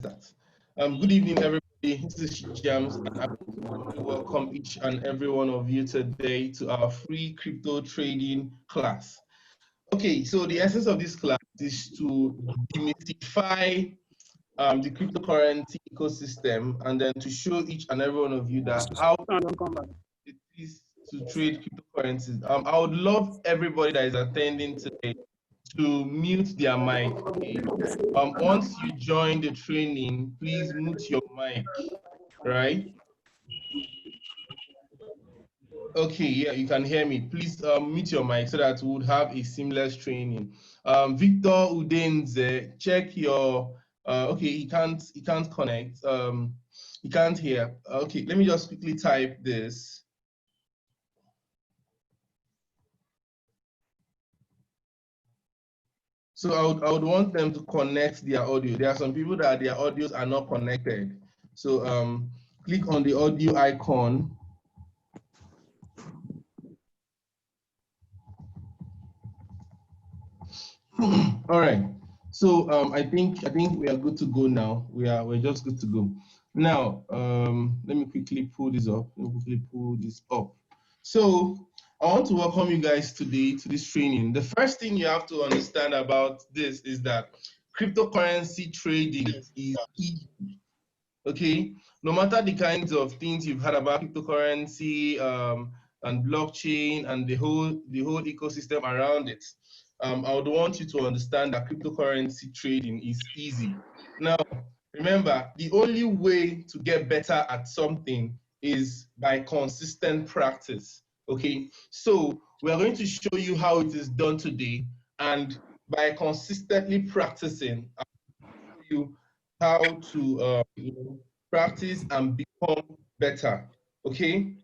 Start. Good evening, everybody. This is Chijamz, and I want to welcome each and every one of you today to our free crypto trading class. Okay, so the essence of this class is to demystify the cryptocurrency ecosystem, and then to show each and every one of you that how it is to trade cryptocurrencies. I would love everybody that is attending today to mute their mic. Okay? Once you join the training, please mute your mic, right? Okay, yeah, you can hear me. Please mute your mic so that we would have a seamless training. Victor Udenze, check your. Okay, he can't connect. He can't hear. Okay, let me just quickly type this. So I would want them to connect their audio. There are some people that their audios are not connected. So click on the audio icon. All right. So I think we are good to go now. We're just good to go. Now let me quickly pull this up. So I want to welcome you guys today to this training. The first thing you have to understand about this is that cryptocurrency trading is easy. Okay, no matter the kinds of things you've heard about cryptocurrency and blockchain and the whole ecosystem around it, I would want you to understand that cryptocurrency trading is easy. Now, remember, the only way to get better at something is by consistent practice. Okay, so we are going to show you how it is done today, and by consistently practicing, I'll show you how to practice and become better. Okay,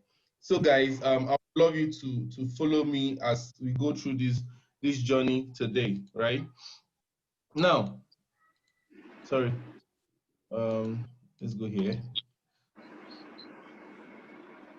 so guys, I would love you to follow me as we go through this journey today. Right now, sorry, let's go here.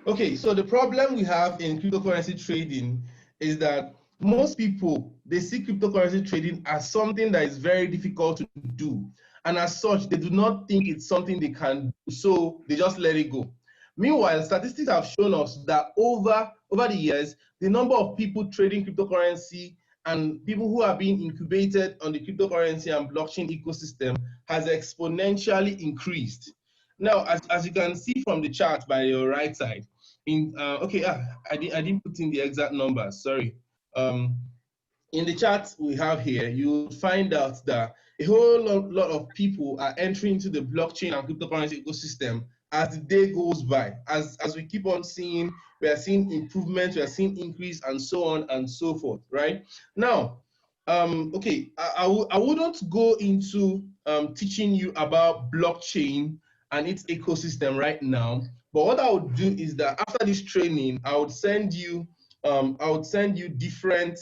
Okay, so the problem we have in cryptocurrency trading is that most people, they see cryptocurrency trading as something that is very difficult to do, and as such they do not think it's something they can do, so they just let it go. Meanwhile, statistics have shown us that over the years, the number of people trading cryptocurrency and people who are being incubated on the cryptocurrency and blockchain ecosystem has exponentially increased. Now, as you can see from the chart by your right side, I didn't put in the exact numbers, sorry. In the chart we have here, you will find out that a whole lot of people are entering into the blockchain and cryptocurrency ecosystem as the day goes by. As we keep on seeing, we are seeing improvement, we are seeing increase, and so on and so forth, right? Now, okay, I wouldn't go into teaching you about blockchain and its ecosystem right now, but what I would do is that after this training, I would send you different.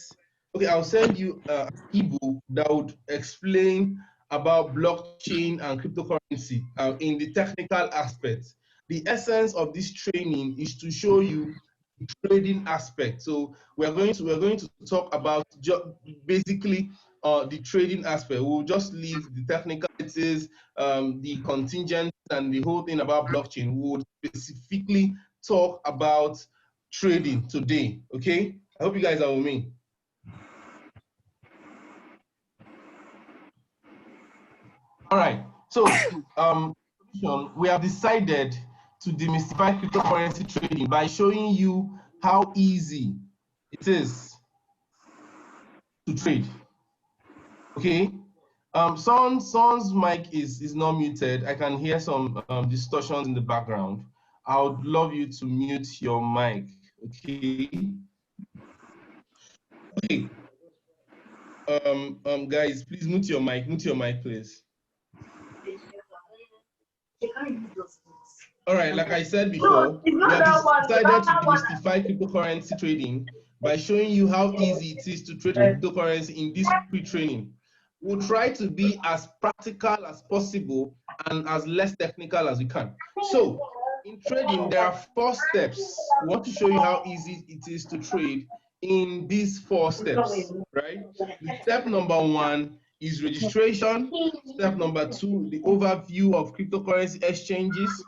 Okay, I'll send you an ebook that would explain about blockchain and cryptocurrency in the technical aspects. The essence of this training is to show you the trading aspect. So we're going to talk about basically the trading aspect. We'll just leave the technicalities, the contingent, and the whole thing about blockchain. We will specifically talk about trading today. Okay, I hope you guys are with me. All right, so we have decided to demystify cryptocurrency trading by showing you how easy it is to trade. Okay, someone's mic is not muted. I can hear some distortions in the background. I would love you to mute your mic. Okay. Okay. Guys, please mute your mic. Mute your mic, please. All right, like I said before, we have decided to demystify cryptocurrency trading by showing you how easy it is to trade cryptocurrency in this pre-training. We'll try to be as practical as possible and as less technical as we can. So in trading, there are 4 steps. We want to show you how easy it is to trade in these 4 steps, right? The step number 1 is registration. Step number 2, the overview of cryptocurrency exchanges.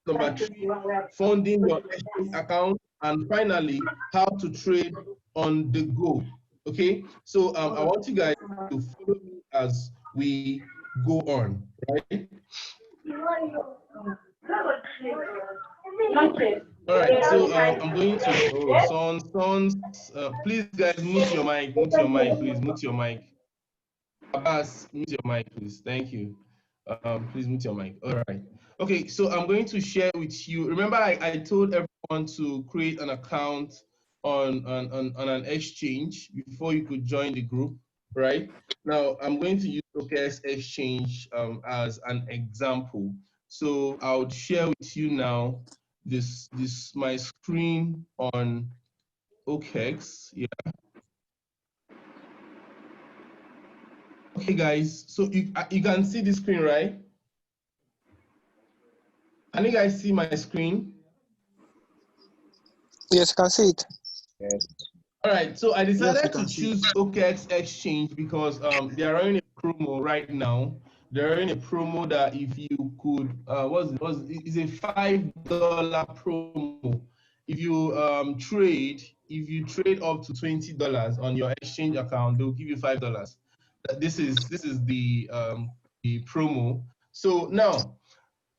Number 3, funding your exchange account. And finally, how to trade on the go. Okay, so I want you guys to follow me as we go on, right? All right, so I'm going to sons. Please, guys, mute your mic. Mute your mic, please. Mute your mic. Abbas, mute your mic, please. Thank you. Please mute your mic. All right. Okay, so I'm going to share with you. Remember, I told everyone to create an account on an exchange before you could join the group, right? Now, I'm going to use Okex Exchange as an example. So I'll share with you now this my screen on Okex. Yeah. Okay, guys. So you can see the screen, right? Can you guys see my screen? Yes, I can see it. Yes. All right, so I decided Yes, to choose Okex Exchange because they are running a promo right now. They're running a promo that if you could, it's a $5 promo. If you trade up to $20 on your exchange account, they'll give you $5. This is the promo. So now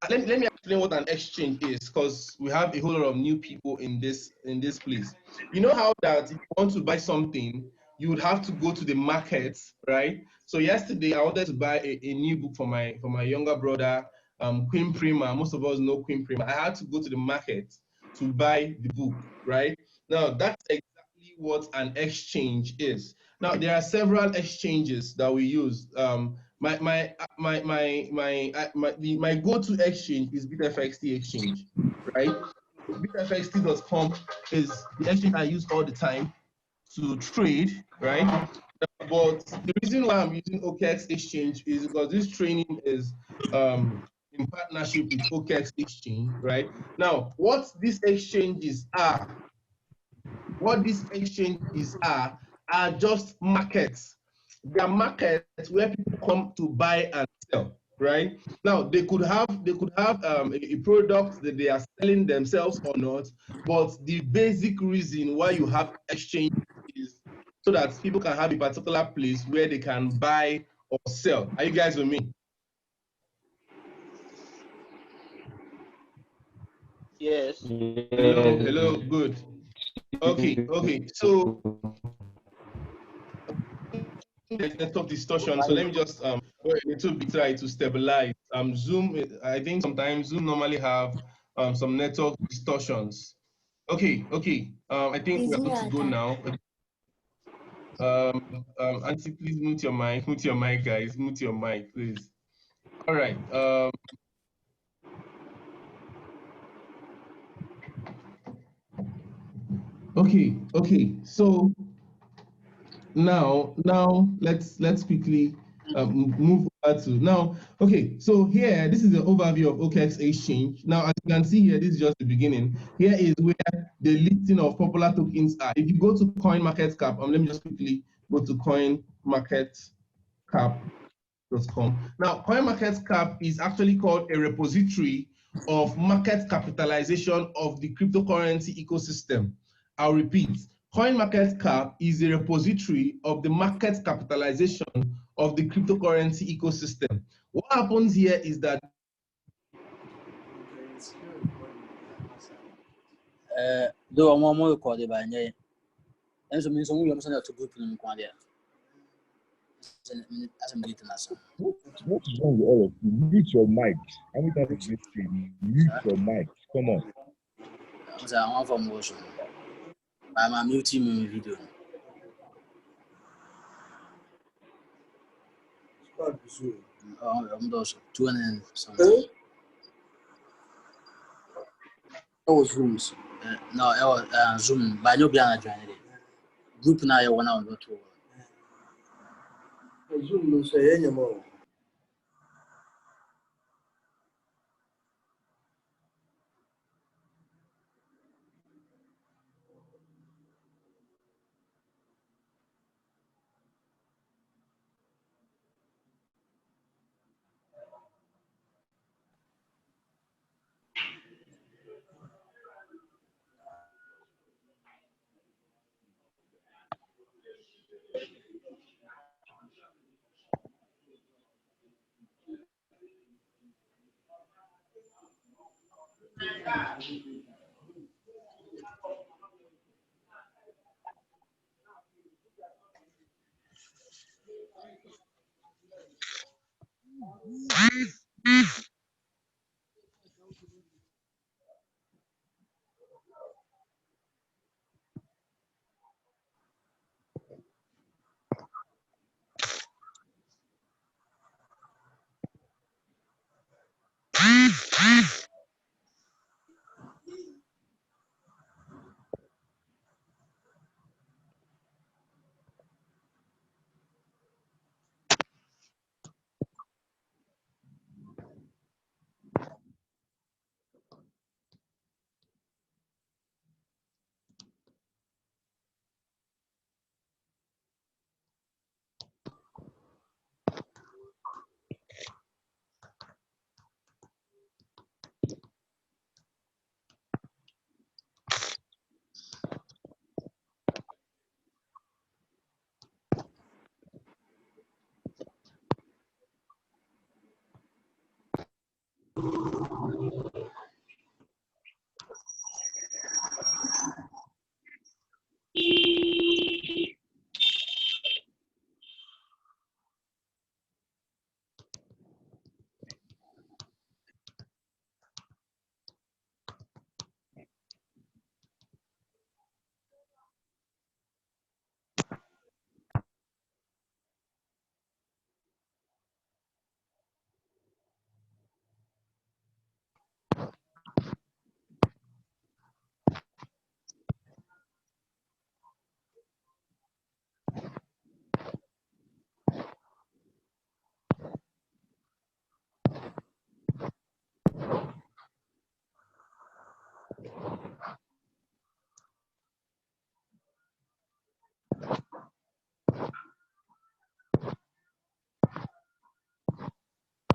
let me explain what an exchange is, because we have a whole lot of new people in this place. You know how that if you want to buy something, you would have to go to the market, right? So yesterday I wanted to buy a new book for my younger brother, Queen Prima. Most of us know Queen Prima. I had to go to the market to buy the book, right? Now that's exactly what an exchange is. Now there are several exchanges that we use. My go-to exchange is BitFXT exchange, right? BitFXT.com is the exchange I use all the time to trade, right? But the reason why I'm using Okex exchange is because this training is in partnership with Okex exchange, right? Now, what these exchanges are just markets. They are markets where people come to buy and sell, right? Now they could have a product that they are selling themselves or not, but the basic reason why you have exchange is so that people can have a particular place where they can buy or sell. Are you guys with me? Yes. Hello, good. Okay, so there's network distortion, so let me just wait a little bit, try to stabilize. Zoom, I think sometimes Zoom normally have some network distortions. Okay. I think we're good to go now. Auntie, please mute your mic, guys, mute your mic, please. All right. Okay. So now let's quickly move over to now. Okay, so here, this is the overview of Okex Exchange. Now, as you can see here, this is just the beginning. Here is where the listing of popular tokens are. If you go to CoinMarketCap, let me just quickly go to CoinMarketCap.com. Now, CoinMarketCap is actually called a repository of market capitalization of the cryptocurrency ecosystem. I'll repeat. CoinMarketCap is a repository of the market capitalization of the cryptocurrency ecosystem. What happens here is that Do one more record by name. And so means only to group in Quadia. As I'm getting us. What is wrong with all of you? Mute your mic. How many times did you say mute your mic? Come on. I want for motion. I'm muting my video. I'm those 200 something. That was rooms. No, it was Zoom. But no plan join it. Group now you wanna go to. Zoom no say anymore.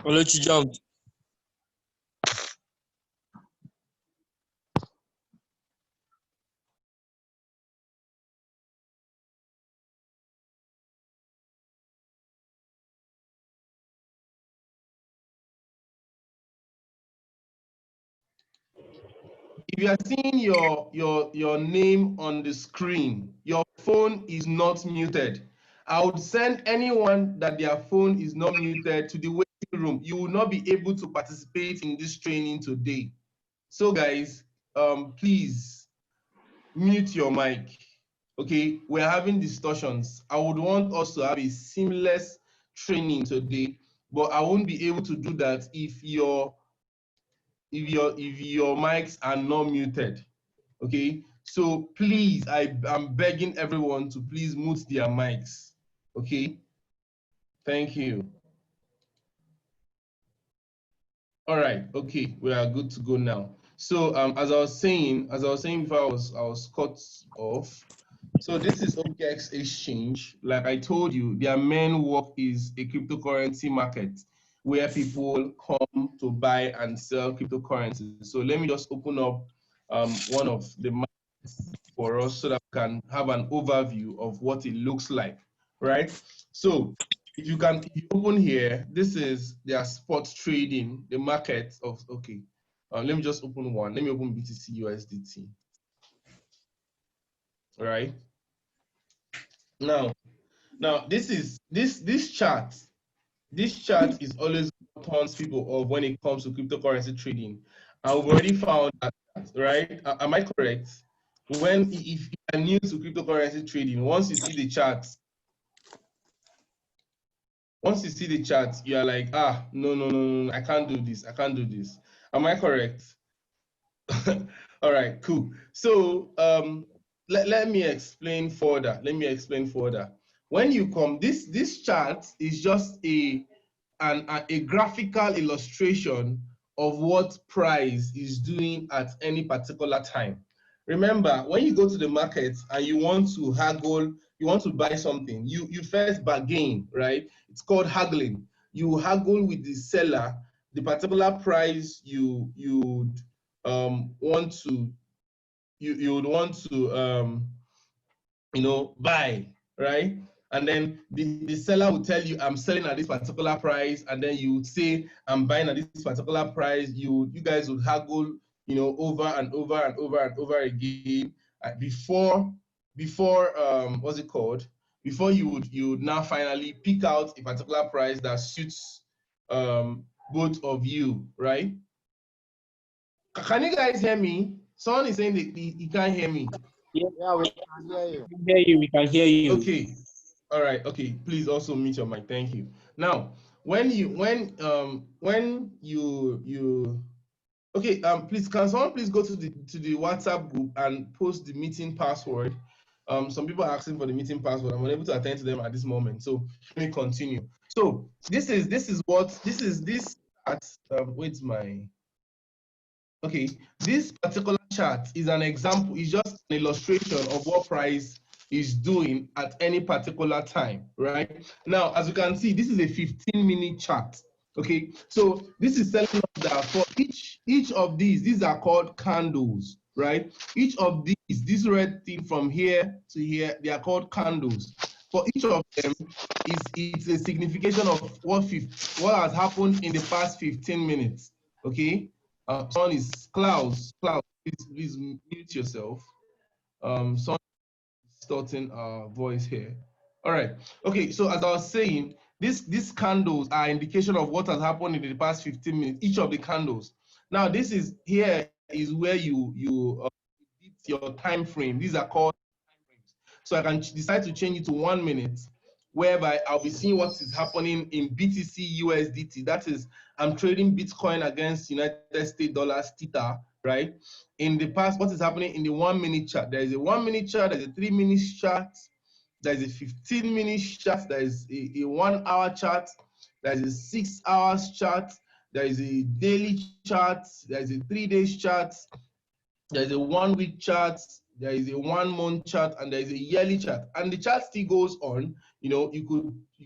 Hello, Chijamz. If you are seeing your name on the screen, your phone is not muted. I would send anyone that their phone is not muted to the waiting room. You will not be able to participate in this training today. So guys, please mute your mic. Okay, we're having discussions. I would want us to have a seamless training today, but I won't be able to do that if your mics are not muted. Okay, so please, I'm begging everyone to please mute their mics. Okay, thank you. All right, okay, we are good to go now. So as I was saying before I was cut off. So this is Okex exchange. Like I told you, their main work is a cryptocurrency market where people come to buy and sell cryptocurrencies. So let me just open up one of the markets for us so that we can have an overview of what it looks like, right? So if you open here, this is their spot trading, the market of, okay. Let me just open one. Let me open BTC USDT. All right. Now this chart. This chart is always what turns people off when it comes to cryptocurrency trading. And we've already found that, right? Am I correct? If you are new to cryptocurrency trading, once you see the chart, you are like, no, I can't do this. Am I correct? All right, cool. So let me explain further. When you come, this chart is just a graphical illustration of what price is doing at any particular time. Remember, when you go to the market and you want to haggle, you want to buy something, you first bargain, right? It's called haggling. You haggle with the seller the particular price you would want to buy, right? And then the seller will tell you, I'm selling at this particular price, and then you would say, I'm buying at this particular price. You guys would haggle you know, over and over and over and over again before what's it called? Before you would now finally pick out a particular price that suits both of you, right? Can you guys hear me? Someone is saying that he can't hear me. Yeah, we can hear you. We can hear you. We can hear you. Okay. All right. Okay. Please also mute your mic. Thank you. Now, when you okay, please can someone please go to the WhatsApp group and post the meeting password. Some people are asking for the meeting password. I'm unable to attend to them at this moment. So let me continue. So this wait my okay, this particular chart is an example, is just an illustration of what price is doing at any particular time, right? Now, as you can see, this is a 15-minute chart, okay? So this is telling us that for each of these are called candles, right? Each of these, this red thing from here to here, they are called candles. For each of them, it's a signification of what has happened in the past 15 minutes, okay? Someone is Klaus, please mute yourself. Someone is starting our voice here. All right. Okay, so as I was saying, these candles are indication of what has happened in the past 15 minutes, each of the candles. Now, this is here is where you your time frame. These are called time frames. So I can decide to change it to 1 minute, whereby I'll be seeing what is happening in BTC USDT. That is, I'm trading Bitcoin against United States dollars theta, right? In the past, what is happening in the 1 minute chart? There is a 1 minute chart, there's a 3 minute chart, there is a 15 minute chart, there is a 1 hour chart, there is a 6 hours chart, there is a daily chart, there is a 3 days chart, there is a 1 week chart, there is a 1 month chart, and there is a yearly chart. And the chart still goes on. You know, you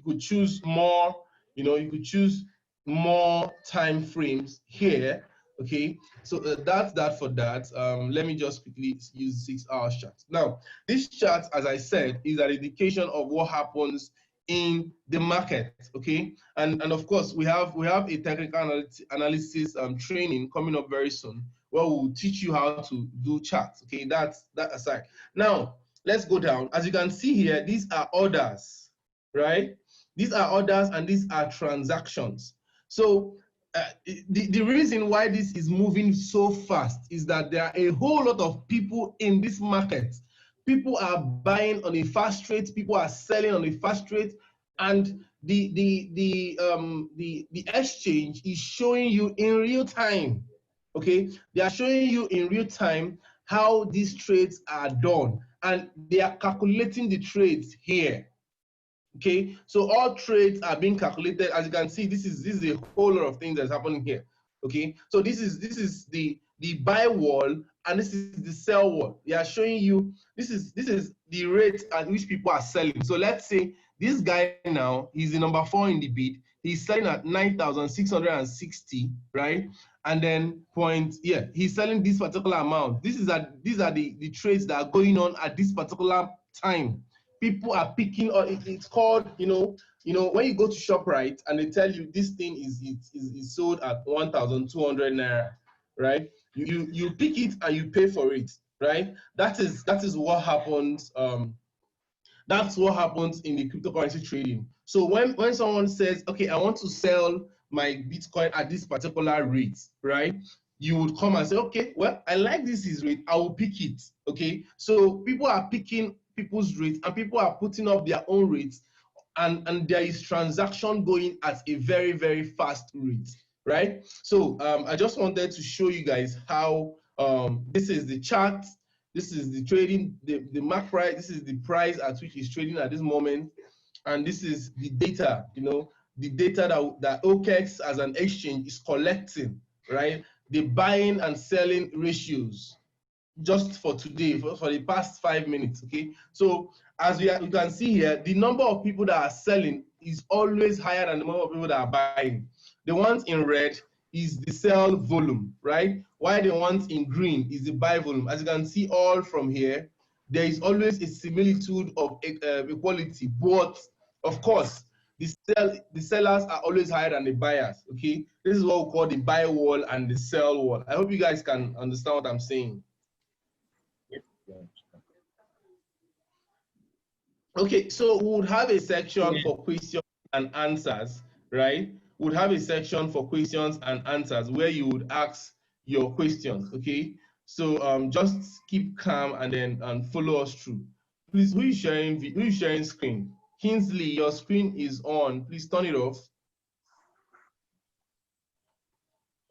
could choose more, you know, you could choose more time frames here. Okay, so that's that for that. Let me just quickly use 6 hours chart. Now, this chart, as I said, is an indication of what happens in the market. Okay, and of course we have a technical analysis training coming up very soon, where we'll teach you how to do charts. Okay, that aside. Now, let's go down. As you can see here, these are orders, right? These are orders and these are transactions. So the reason why this is moving so fast is that there are a whole lot of people in this market. People are buying on a fast rate, people are selling on a fast rate, and the exchange is showing you in real time. Okay, they are showing you in real time how these trades are done, and they are calculating the trades here. Okay, so all trades are being calculated. As you can see, this is a whole lot of things that's happening here. Okay, so this is the buy wall and this is the sell wall. They are showing you this is the rate at which people are selling. So let's say this guy now, he's the number 4 in the bid. He's selling at 9,660, right? And then he's selling this particular amount. These are the trades that are going on at this particular time. People are picking, or it's called, you know, when you go to ShopRite and they tell you this thing is sold at 1,200 naira, right? You pick it and you pay for it, right? That is what happens. That's what happens in the cryptocurrency trading. So when someone says, okay, I want to sell my Bitcoin at this particular rate, right? You would come and say, okay, well, I like this rate, I will pick it. Okay, so people are picking people's rates and people are putting up their own rates, and there is transaction going at a very, very fast rate, right? So I just wanted to show you guys how this is the chart. This is the trading, the mark price. This is the price at which it's trading at this moment. And this is the data, you know, the data that Okex as an exchange is collecting, right? The buying and selling ratios just for today, for the past 5 minutes, okay? So as you can see here, the number of people that are selling is always higher than the number of people that are buying. The ones in red is the sell volume, right? While the ones in green is the buy volume. As you can see all from here, there is always a similitude of equality, but of course, the sellers are always higher than the buyers. Okay, this is what we call the buy wall and the sell wall. I hope you guys can understand what I'm saying. Okay, so we would have a section for questions and answers, right? We'd have a section for questions and answers where you would ask your questions. Okay, so just keep calm and then follow us through. Please, who is sharing screen? Kingsley, your screen is on. Please turn it off.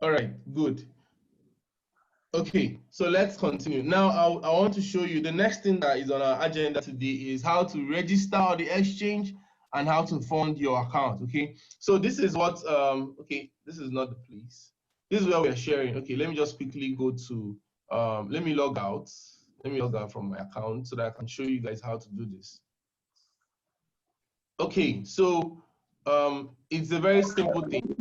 All right, good. Okay, so let's continue. Now, I want to show you the next thing that is on our agenda today is how to register on the exchange and how to fund your account. Okay, so this is what, okay, this is not the place. This is where we are sharing. Okay, let me just quickly go to, let me log out. Let me log out from my account so that I can show you guys how to do this. Okay, so it's a very simple thing.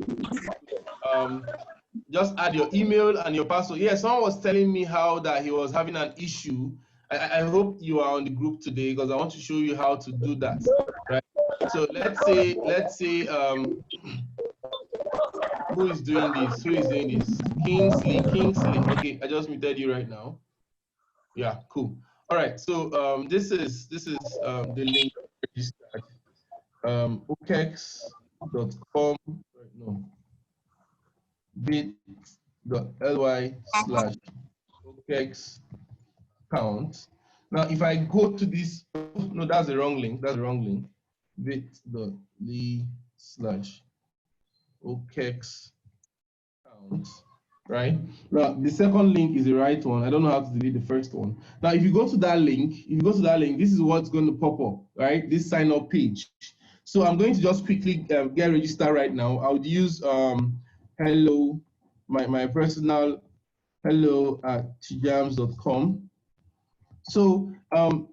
Just add your email and your password. Yeah, someone was telling me how that he was having an issue. I hope you are on the group today because I want to show you how to do that. Right. So let's say who is doing this? Who is doing this? Kingsley. Okay, I just muted you right now. Yeah, cool. All right. So this is the link registered. Okex.com. No. bit.ly/Okex account. Now, if I go to this, no, that's the wrong link. That's the wrong link. bit.ly/Okex account. Right now, the second link is the right one. I don't know how to delete the first one. Now, if you go to that link, this is what's going to pop up. Right, this sign up page. So I'm going to just quickly get registered right now. I would use hello, my personal hello at chijamz.com. So I'll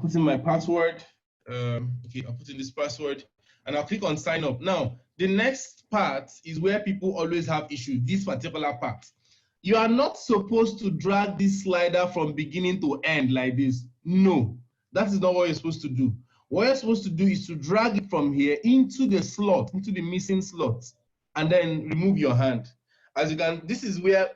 put in my password. Okay, I'll put in this password and I'll click on sign up. Now, the next part is where people always have issues, this particular part. You are not supposed to drag this slider from beginning to end like this. No, that is not what you're supposed to do. What you're supposed to do is to drag it from here into the slot, into the missing slot, and then remove your hand. As you can, this is where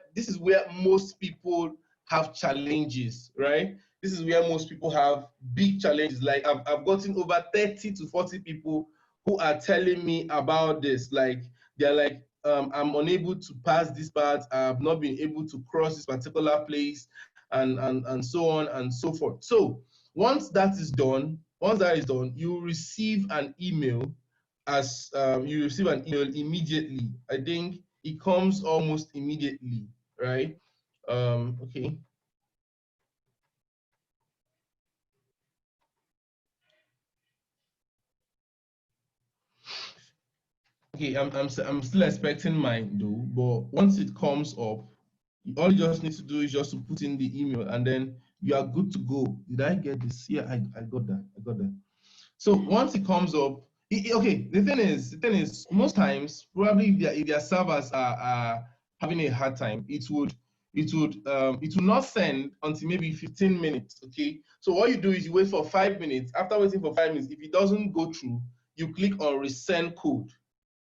most people have challenges, right? This is where most people have big challenges. Like I've gotten over 30 to 40 people who are telling me about this. Like they're like, I'm unable to pass this part. I've not been able to cross this particular place, and so on and so forth. So once that is done, you will receive an email immediately. I think it comes almost immediately, right? Okay. Okay, I'm still expecting mine though, but once it comes up, all you just need to do is just to put in the email and then you are good to go. Did I get this? Yeah, I got that. So once it comes up, okay, the thing is, most times, probably if their servers are having a hard time, it will not send until maybe 15 minutes, okay? So what you do is you wait for 5 minutes. After waiting for 5 minutes, if it doesn't go through, you click on resend code,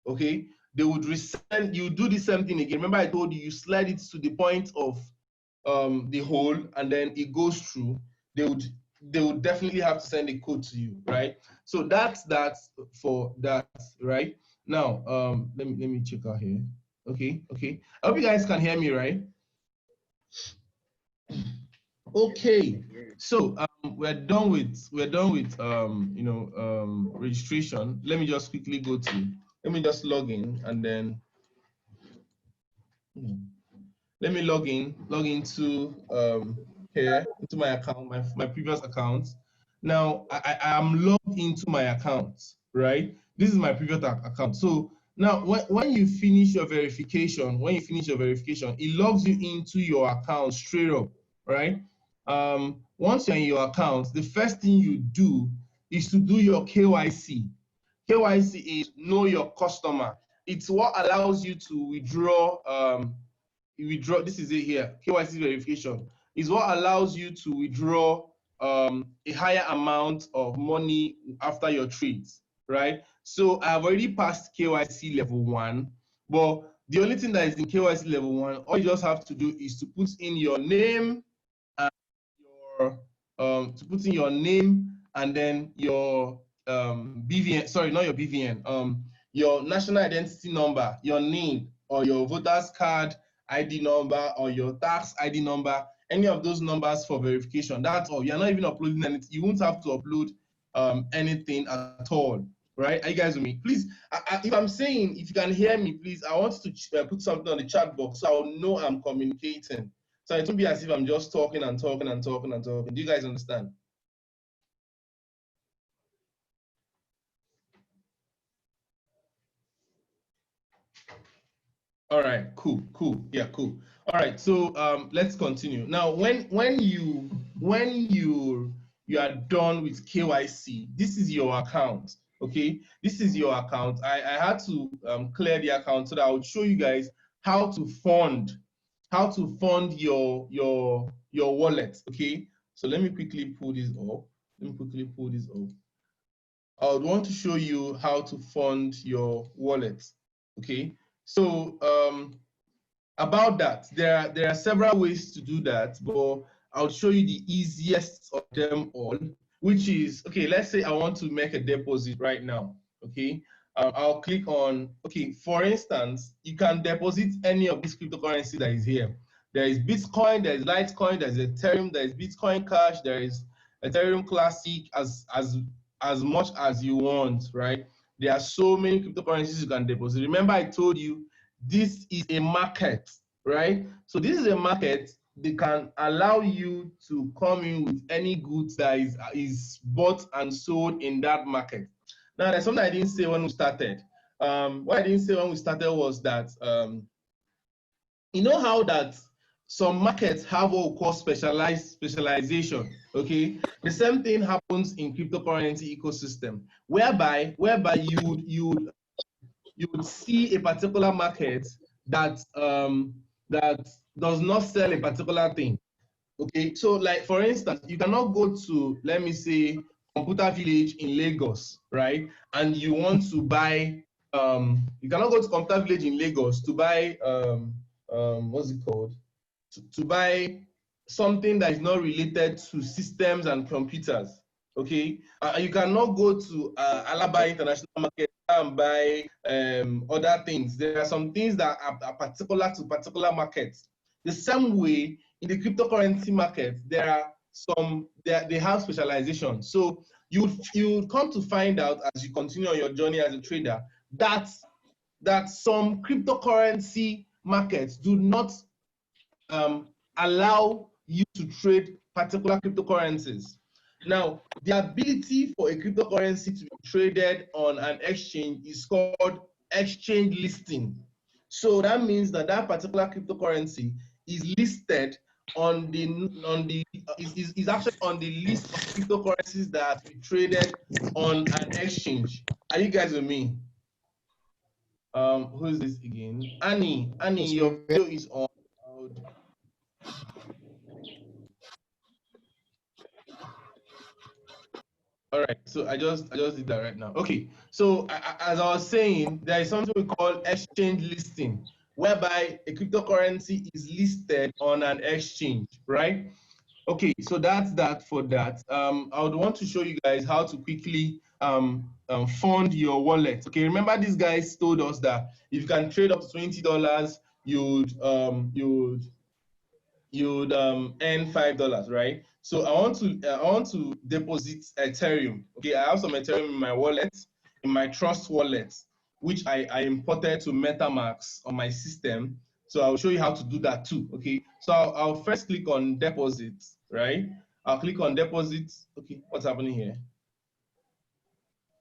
okay? They would resend, you do the same thing again. Remember I told you, you slide it to the point of the hole and then it goes through. They would definitely have to send a code to you, right? So that's for that, right? Now, let me check out here. Okay. I hope you guys can hear me, right? Okay. So we're done with registration. Let me just quickly let me just log in and then let me log into here into my account, my previous account. Now I am logged into my account, right? This is my previous account. So now when you finish your verification, it logs you into your account straight up, right? Once you're in your account, the first thing you do is to do your KYC. KYC is know your customer. It's what allows you to withdraw. This is it here. KYC verification is what allows you to withdraw a higher amount of money after your trades. right? So I've already passed KYC level 1, but the only thing that is in KYC level 1, all you just have to do is to put in your name and your name and then your BVN, sorry, not your BVN, your national identity number, your name, or your voter's card ID number, or your tax ID number, any of those numbers for verification. That's all. You're not even uploading anything. You won't have to upload anything at all, right? Are you guys with me? Please, if I'm saying, if you can hear me, please, I want to put something on the chat box so I'll know I'm communicating. So it won't be as if I'm just talking and talking and talking and talking. Do you guys understand? All right, cool. Yeah, cool. All right, so let's continue. Now, when you are done with KYC, this is your account. Okay, this is your account. I had to clear the account so that I would show you guys how to fund your wallet. Okay, so let me quickly pull this up. I would want to show you how to fund your wallet. Okay, so about that, there are several ways to do that, but I'll show you the easiest of them all, which is, okay, let's say I want to make a deposit right now. Okay, I'll click on, okay, for instance, you can deposit any of this cryptocurrency that is here. There is Bitcoin, there is Litecoin, there is Ethereum, there is Bitcoin Cash, there is Ethereum Classic, as much as you want, right? There are so many cryptocurrencies you can deposit. Remember, I told you this is a market, right? So this is a market. They can allow you to come in with any goods that is bought and sold in that market. Now, there's something I didn't say when we started. What I didn't say when we started was that, you know how that some markets have what we call specialization, okay? The same thing happens in cryptocurrency ecosystem, whereby you would see a particular market that that does not sell a particular thing. Okay, so like for instance, you cannot go to, let me say, Computer Village in Lagos, right? And you want to buy, you cannot go to Computer Village in Lagos to buy, what's it called? To buy something that is not related to systems and computers. Okay, you cannot go to Alaba International Market and buy other things. There are some things that are particular to particular markets. The same way in the cryptocurrency market, there are some, they have specialization. So you come to find out as you continue on your journey as a trader that some cryptocurrency markets do not allow you to trade particular cryptocurrencies. Now, the ability for a cryptocurrency to be traded on an exchange is called exchange listing. So that means that that particular cryptocurrency is listed on the is actually on the list of cryptocurrencies that have been traded on an exchange. Are you guys with me? Who is this again? Annie, your video is on. All right, so I just did that right now. Okay, so as I was saying, there is something we call exchange listing, whereby a cryptocurrency is listed on an exchange, right? Okay, so that's that for that. I would want to show you guys how to quickly fund your wallet. Okay, remember these guys told us that if you can trade up to $20, you'd earn $5, right? So I want to deposit Ethereum. Okay, I have some Ethereum in my wallet, in my Trust wallet, which I imported to MetaMask on my system. So I'll show you how to do that too. Okay, so I'll first click on deposit, right? I'll click on deposit. Okay, what's happening here?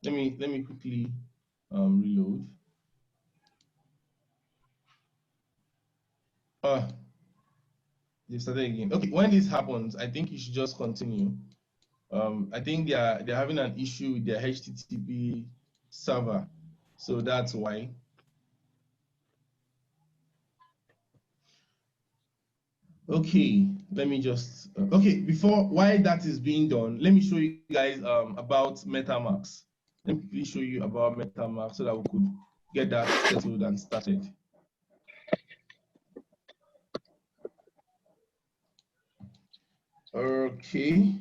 Let me quickly reload. They started again. Okay, when this happens, I think you should just continue. I think they're having an issue with their HTTP server, so that's why. Okay, let me just okay, while that is being done, let me show you guys about MetaMask. Let me quickly show you about MetaMask so that we could get that settled and started. Okay.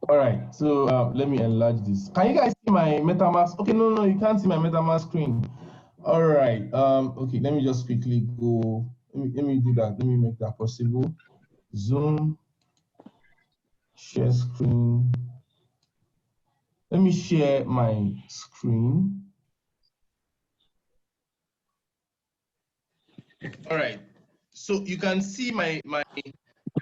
All right, so let me enlarge this. Can you guys see my MetaMask? Okay, no, you can't see my MetaMask screen. All right, okay, let me just quickly go. Let me do that. Let me make that possible. Zoom, share screen. Let me share my screen. All right, so you can see my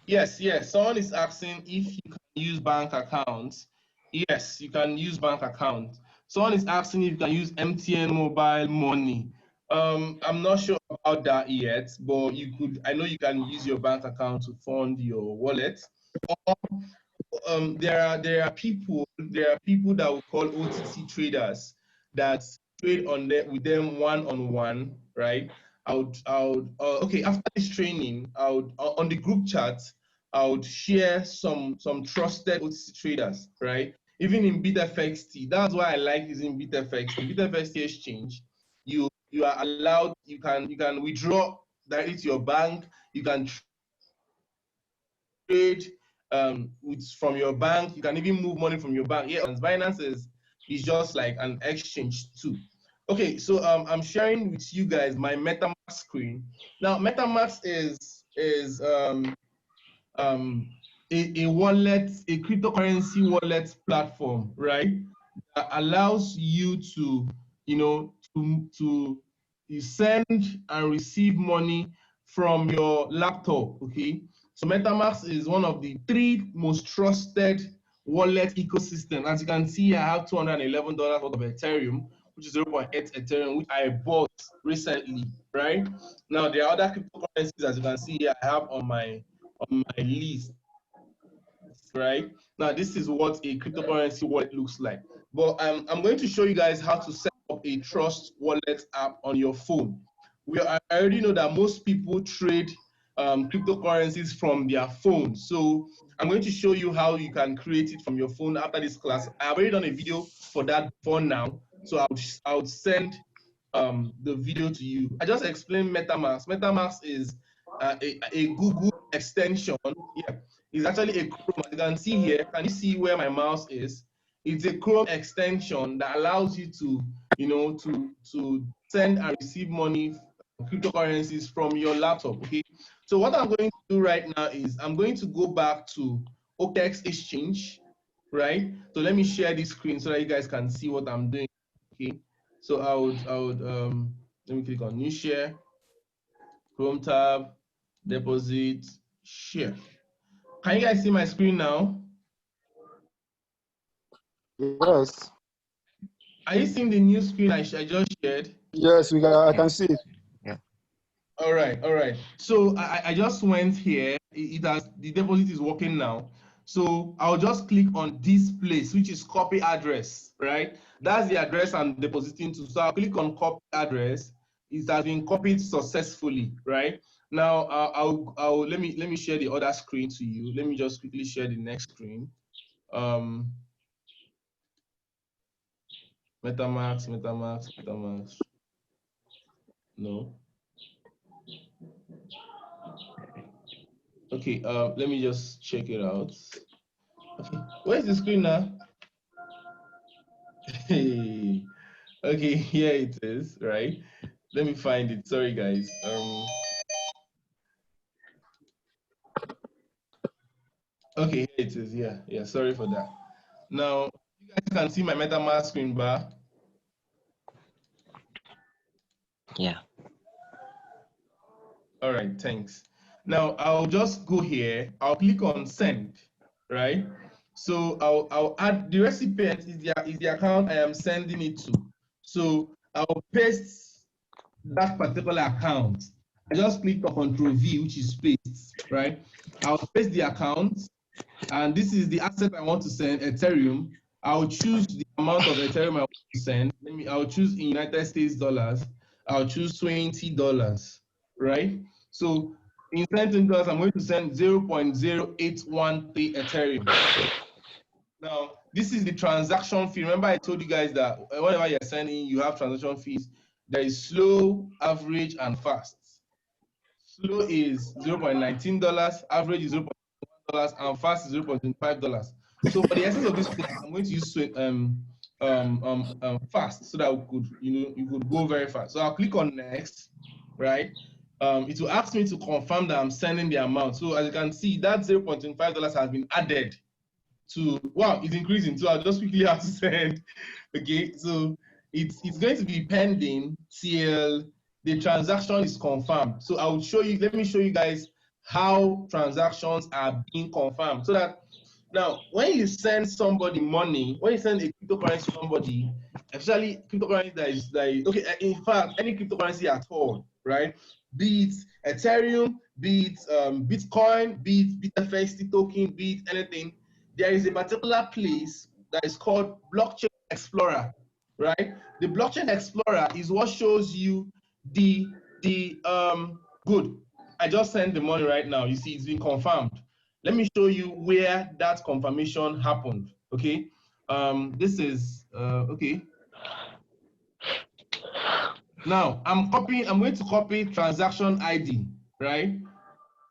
yes. Someone is asking if you can use bank accounts. Yes, you can use bank account. Someone is asking if you can use MTN mobile money. I'm not sure about that yet, but you could. I know you can use your bank account to fund your wallet. There are people that we call OTC traders that trade on them with them one-on-one, right? Okay, after this training, I would on the group chat, I would share some trusted OTC traders, right? Even in BitFXT, that's why I like using BitFXT. BitFXT exchange, you are allowed, you can withdraw directly to your bank, you can trade from your bank. You can even move money from your bank. Yeah, Binance is just like an exchange too. Okay, so I'm sharing with you guys my MetaMask screen. Now, MetaMask is a wallet, a cryptocurrency wallet platform, right? That allows you to, to send and receive money from your laptop, okay? So MetaMask is one of the 3 most trusted wallet ecosystem. As you can see, I have $211 worth of Ethereum, which is 0.8 Ethereum, which I bought recently, right? Now, there are other cryptocurrencies, as you can see here, I have on my list, right? Now, this is what a cryptocurrency wallet looks like. But I'm going to show you guys how to set up a Trust Wallet app on your phone. I already know that most people trade cryptocurrencies from their phone. So I'm going to show you how you can create it from your phone after this class. I've already done a video for that before now. So I would send the video to you. I just explained MetaMask. MetaMask is a Google extension. Yeah, it's actually a Chrome. As you can see here, can you see where my mouse is? It's a Chrome extension that allows you to, to send and receive money, cryptocurrencies from your laptop. Okay. So what I'm going to do right now is I'm going to go back to Okex Exchange, right? So let me share this screen so that you guys can see what I'm doing. Okay. So I would let me click on New Share, Chrome tab, Deposit, Share. Can you guys see my screen now? Yes. Are you seeing the new screen I just shared? Yes, I can see it. Yeah. All right. So I just went here. The deposit is working now. So I'll just click on this place, which is copy address, right? That's the address I'm depositing to. So I'll click on copy address. It has been copied successfully, right? Now I'll let me share the other screen to you. Let me just quickly share the next screen. MetaMask. No. Okay, let me just check it out. Okay, where's the screen now? Hey, okay, here it is, right? Let me find it. Sorry, guys. Okay, here it is. Yeah. Sorry for that. Now, you guys can see my MetaMask screen bar. Yeah. All right, thanks. Now I'll just go here. I'll click on send, right? So I'll add the recipient is the account I am sending it to. So I'll paste that particular account. I just click on Control V, which is paste, right? I'll paste the account, and this is the asset I want to send, Ethereum. I'll choose the amount of Ethereum I want to send. I'll choose in United States dollars. I'll choose $20, right? So in $20, I'm going to send 0.0813 Ethereum. Now, this is the transaction fee. Remember, I told you guys that whenever you're sending, you have transaction fees. There is slow, average, and fast. Slow is $0.19, average is $0.1, and fast is $0.25. So for the essence of this class, I'm going to use fast so that we could, you could go very fast. So I'll click on next, right? It will ask me to confirm that I'm sending the amount. So as you can see, that $0.25 has been added to, wow, it's increasing. So I'll just quickly have to send. Okay, so it's going to be pending till the transaction is confirmed. So I will show you, let me show you guys how transactions are being confirmed. So that now when you send somebody money, when you send a cryptocurrency to somebody, especially cryptocurrency that is like, okay, in fact, any cryptocurrency at all, right? Be it Ethereum, be it Bitcoin, be it BitFXT token, be it anything, there is a particular place that is called Blockchain Explorer, right? The Blockchain Explorer is what shows you the good. I just sent the money right now. You see, it's been confirmed. Let me show you where that confirmation happened. Okay, this is okay. Now I'm going to copy transaction ID, right?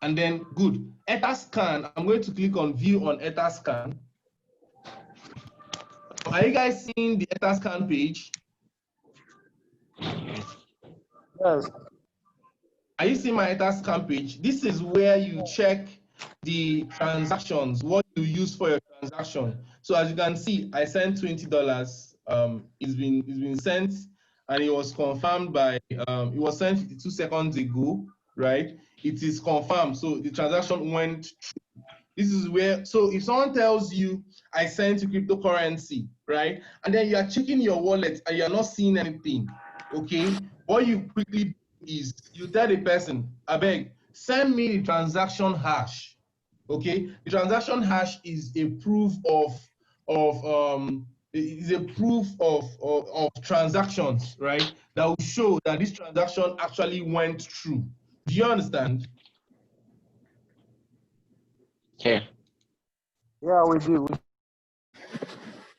And then good. Etherscan. I'm going to click on view on Etherscan. Are you guys seeing the Etherscan page? Yes. Are you seeing my Etherscan page? This is where you check the transactions, what you use for your transaction. So as you can see, I sent $20. It's been sent, and it was confirmed by it was sent 52 seconds ago, right? It is confirmed. So the transaction went through. This is where, so if someone tells you I sent you cryptocurrency, right? And then you are checking your wallet and you're not seeing anything, okay? What you quickly do is you tell the person, I beg, send me the transaction hash, okay? The transaction hash is a proof of transactions, right? That will show that this transaction actually went through. Do you understand? Yeah. Yeah, we do.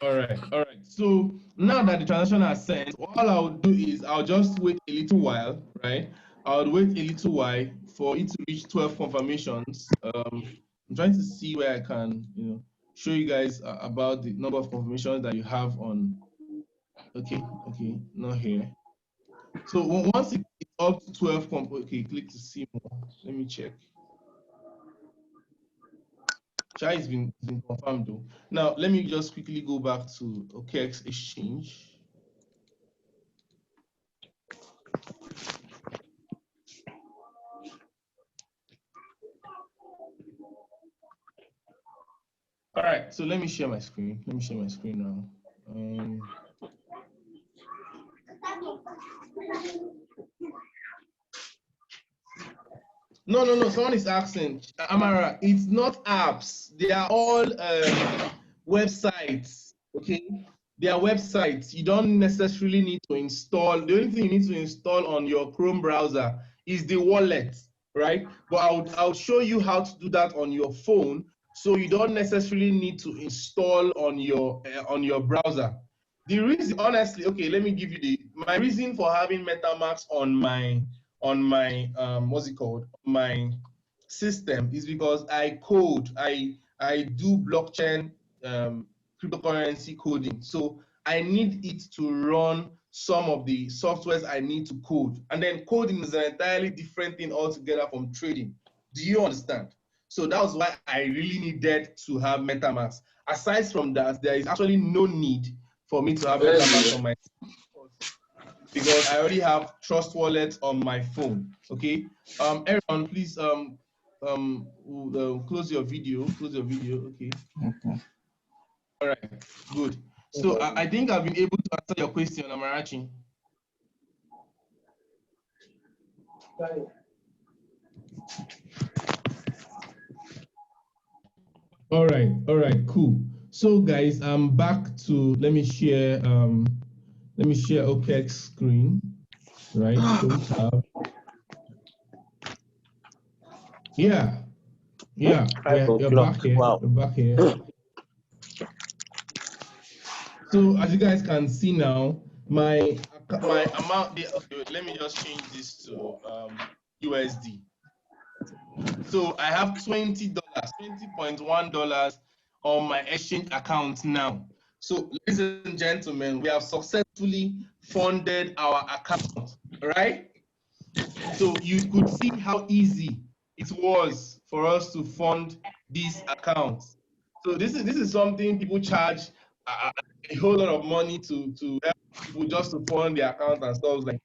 All right. So now that the transaction has sent, all I'll do is I'll just wait a little while, right? I'll wait a little while for it to reach 12 confirmations. I'm trying to see where I can, show you guys about the number of confirmations that you have on. Okay, not here. So once it's up to 12, okay, click to see more. Let me check. Chai has been confirmed though. Now, let me just quickly go back to Okex Exchange. All right, so let me share my screen. Let me share my screen now. No, someone is asking, Amara, it's not apps. They are all websites, okay? They are websites. You don't necessarily need to install. The only thing you need to install on your Chrome browser is the wallet, right? But I'll show you how to do that on your phone, so you don't necessarily need to install on your browser. The reason, honestly, okay, let me give you my reason for having MetaMask on my what's it called, my system is because I code, I do blockchain cryptocurrency coding. So I need it to run some of the softwares I need to code. And then coding is an entirely different thing altogether from trading. Do you understand? So that was why I really needed to have MetaMask. Aside from that, there is actually no need for me to have MetaMask on my because I already have Trust Wallet on my phone. Okay. Aaron, please close your video. Close your video. Okay. Okay. All right. Good. So I think I've been able to answer your question, Amarachi. All right, cool. So guys, I'm back to let me share Okex screen, right? So we have you're back here. Wow. You're back here. So as you guys can see now, my amount. Okay, let me just change this to USD. So I have $20, $20.1 on my exchange account now. So ladies and gentlemen, we have successfully funded our account, right? So you could see how easy it was for us to fund this account. So this is something people charge a whole lot of money to help people just to fund their account and stuff like.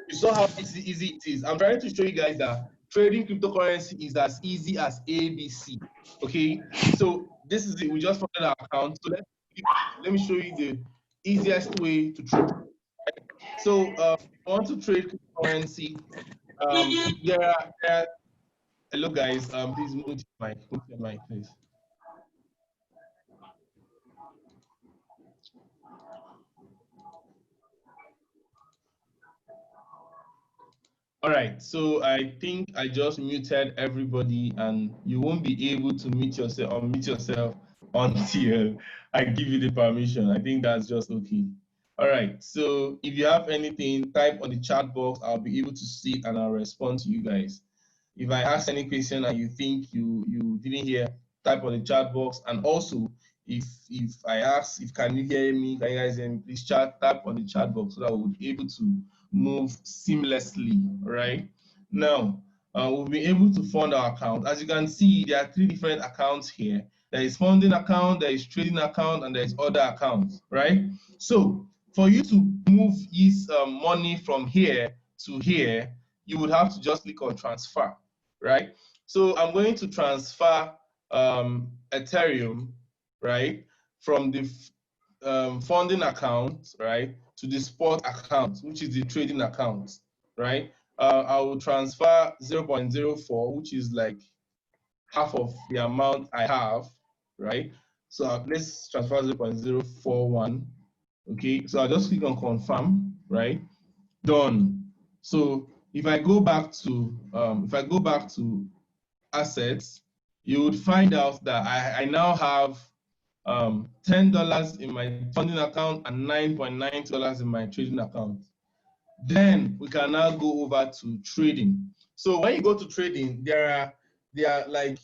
You saw how easy it is. I'm trying to show you guys that trading cryptocurrency is as easy as ABC. Okay, so this is it. We just funded our account. So let me show you the easiest way to trade. So if you want to trade cryptocurrency, there are hello guys, please mute your mic, please. All right, so I think I just muted everybody, and you won't be able to mute yourself or mute yourself until I give you the permission. I think that's just okay. All right, so if you have anything, type on the chat box. I'll be able to see it and I'll respond to you guys. If I ask any question and you think you didn't hear, type on the chat box. And also, if I ask, if can you hear me, can you guys hear me, please type on the chat box so that we'll be able to move seamlessly, right? Now, we'll be able to fund our account. As you can see, there are 3 different accounts here. There is funding account, there is trading account, and there is other accounts, right? So for you to move this money from here to here, you would have to just click on transfer, right? So I'm going to transfer Ethereum, right, from the funding account, right, to the spot account, which is the trading account, right? I will transfer 0.04, which is like half of the amount I have, right? So let's transfer 0.041. Okay, so I'll just click on confirm, right? Done. So if I go back to assets, you would find out that I now have $10 in my funding account and $9.90 in my trading account. Then we can now go over to trading. So when you go to trading, there are like,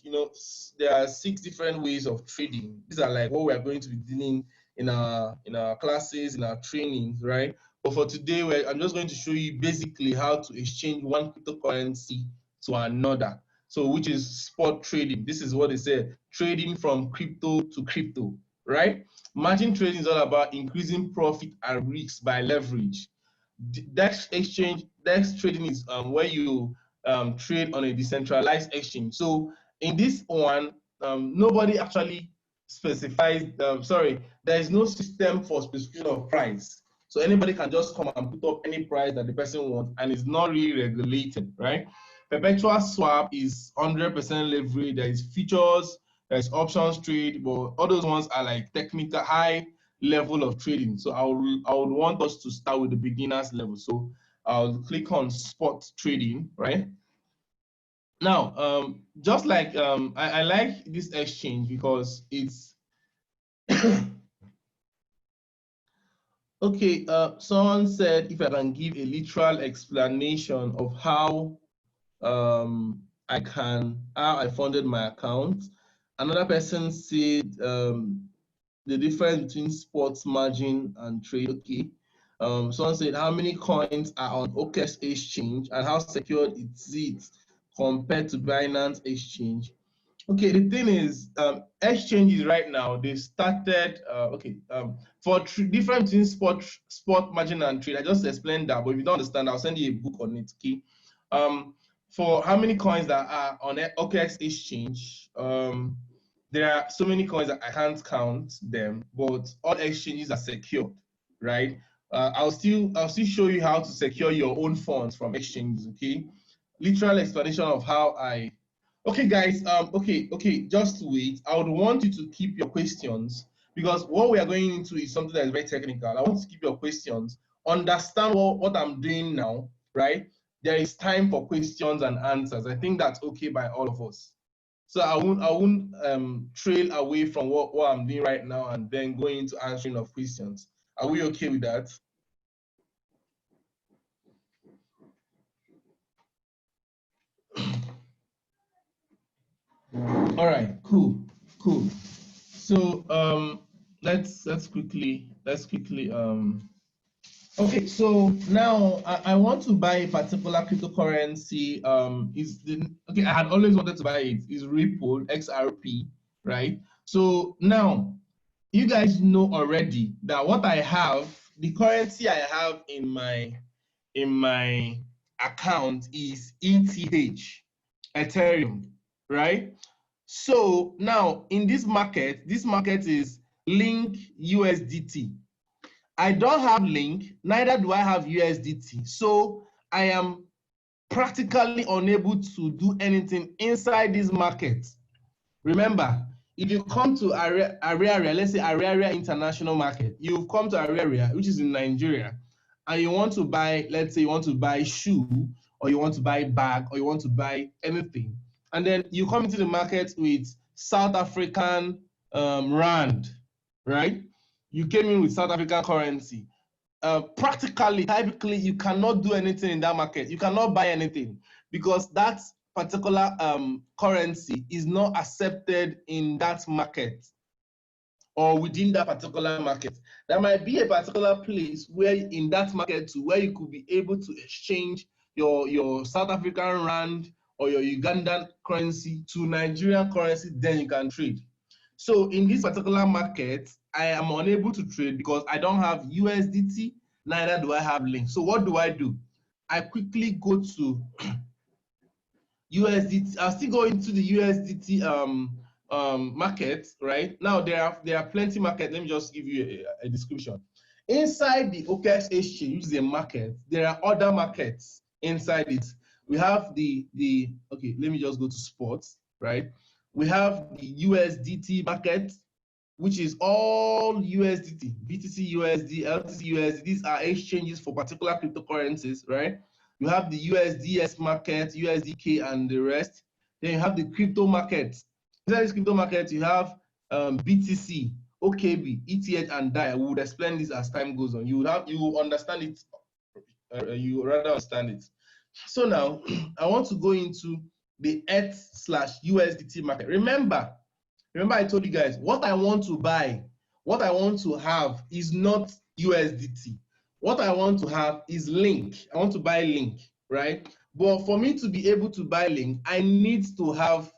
there are 6 different ways of trading. These are like what we are going to be dealing in our classes, in our trainings, right? But for today, I'm just going to show you basically how to exchange one cryptocurrency to another. So which is spot trading. This is what they say, trading from crypto to crypto, right? Margin trading is all about increasing profit and risk by leverage. Dex trading is where you trade on a decentralized exchange. So in this one, nobody actually specifies, there is no system for specification of price. So anybody can just come and put up any price that the person wants, and it's not really regulated, right? Perpetual swap is 100% leverage. There is features, there's options trade, but all those ones are like technical, high level of trading. So I would want us to start with the beginners level. So I'll click on spot trading, right? Now, just like I like this exchange because it's okay. Someone said if I can give a literal explanation of how I funded my account. Another person said the difference between sports margin and trade. Okay. Someone said how many coins are on Okex exchange and how secured is it compared to Binance exchange. Okay, the thing is, exchanges right now, they started, for different between spot margin and trade. I just explained that, but if you don't understand, I'll send you a book on it, okay? For how many coins that are on Okex exchange, there are so many coins that I can't count them, but all exchanges are secured, right? I'll still show you how to secure your own funds from exchanges, okay? Literal explanation of how I. Okay, guys. Okay. Just wait. I would want you to keep your questions because what we are going into is something that is very technical. I want to keep your questions. Understand what I'm doing now, right? There is time for questions and answers. I think that's okay by all of us. So I won't trail away from what I'm doing right now and then going into answering of questions. Are we okay with that? All right, cool. So let's quickly okay, so now I want to buy a particular cryptocurrency. Okay, I had always wanted to buy it. Is Ripple XRP, right? So now you guys know already that what I have, the currency I have in my account is ETH, Ethereum, right? So now in this market is Link USDT. I don't have Link, neither do I have USDT. So I am practically unable to do anything inside this market. Remember, if you come to Area, let's say Area International Market, you've come to Area, which is in Nigeria, and you want to buy, let's say you want to buy shoe, or you want to buy bag, or you want to buy anything, and then you come into the market with South African rand, right? You came in with South African currency. Practically, typically, you cannot do anything in that market. You cannot buy anything because that particular currency is not accepted in that market or within that particular market. There might be a particular place where in that market too, where you could be able to exchange your South African rand or your Ugandan currency to Nigerian currency, then you can trade. So in this particular market, I am unable to trade because I don't have USDT, neither do I have Link. So what do? I quickly go to USDT. I'll still go into the USDT market, right? Now there are plenty market. Let me just give you a description. Inside the Okex exchange, which is a market, there are other markets inside it. We have the okay, let me just go to sports, right? We have the USDT market, which is all USDT, BTC USD, LTC USD. These are exchanges for particular cryptocurrencies, right? You have the USDS market, USDK, and the rest. Then you have the crypto market. Inside this crypto market, you have BTC, OKB, ETH, and DAI. We would explain this as time goes on. You will understand it. You rather understand it. So now I want to go into the ETH/USDT market. Remember I told you guys what I want to buy, what I want to have is not USDT. What I want to have is Link. I want to buy Link, right? But for me to be able to buy Link, I need to have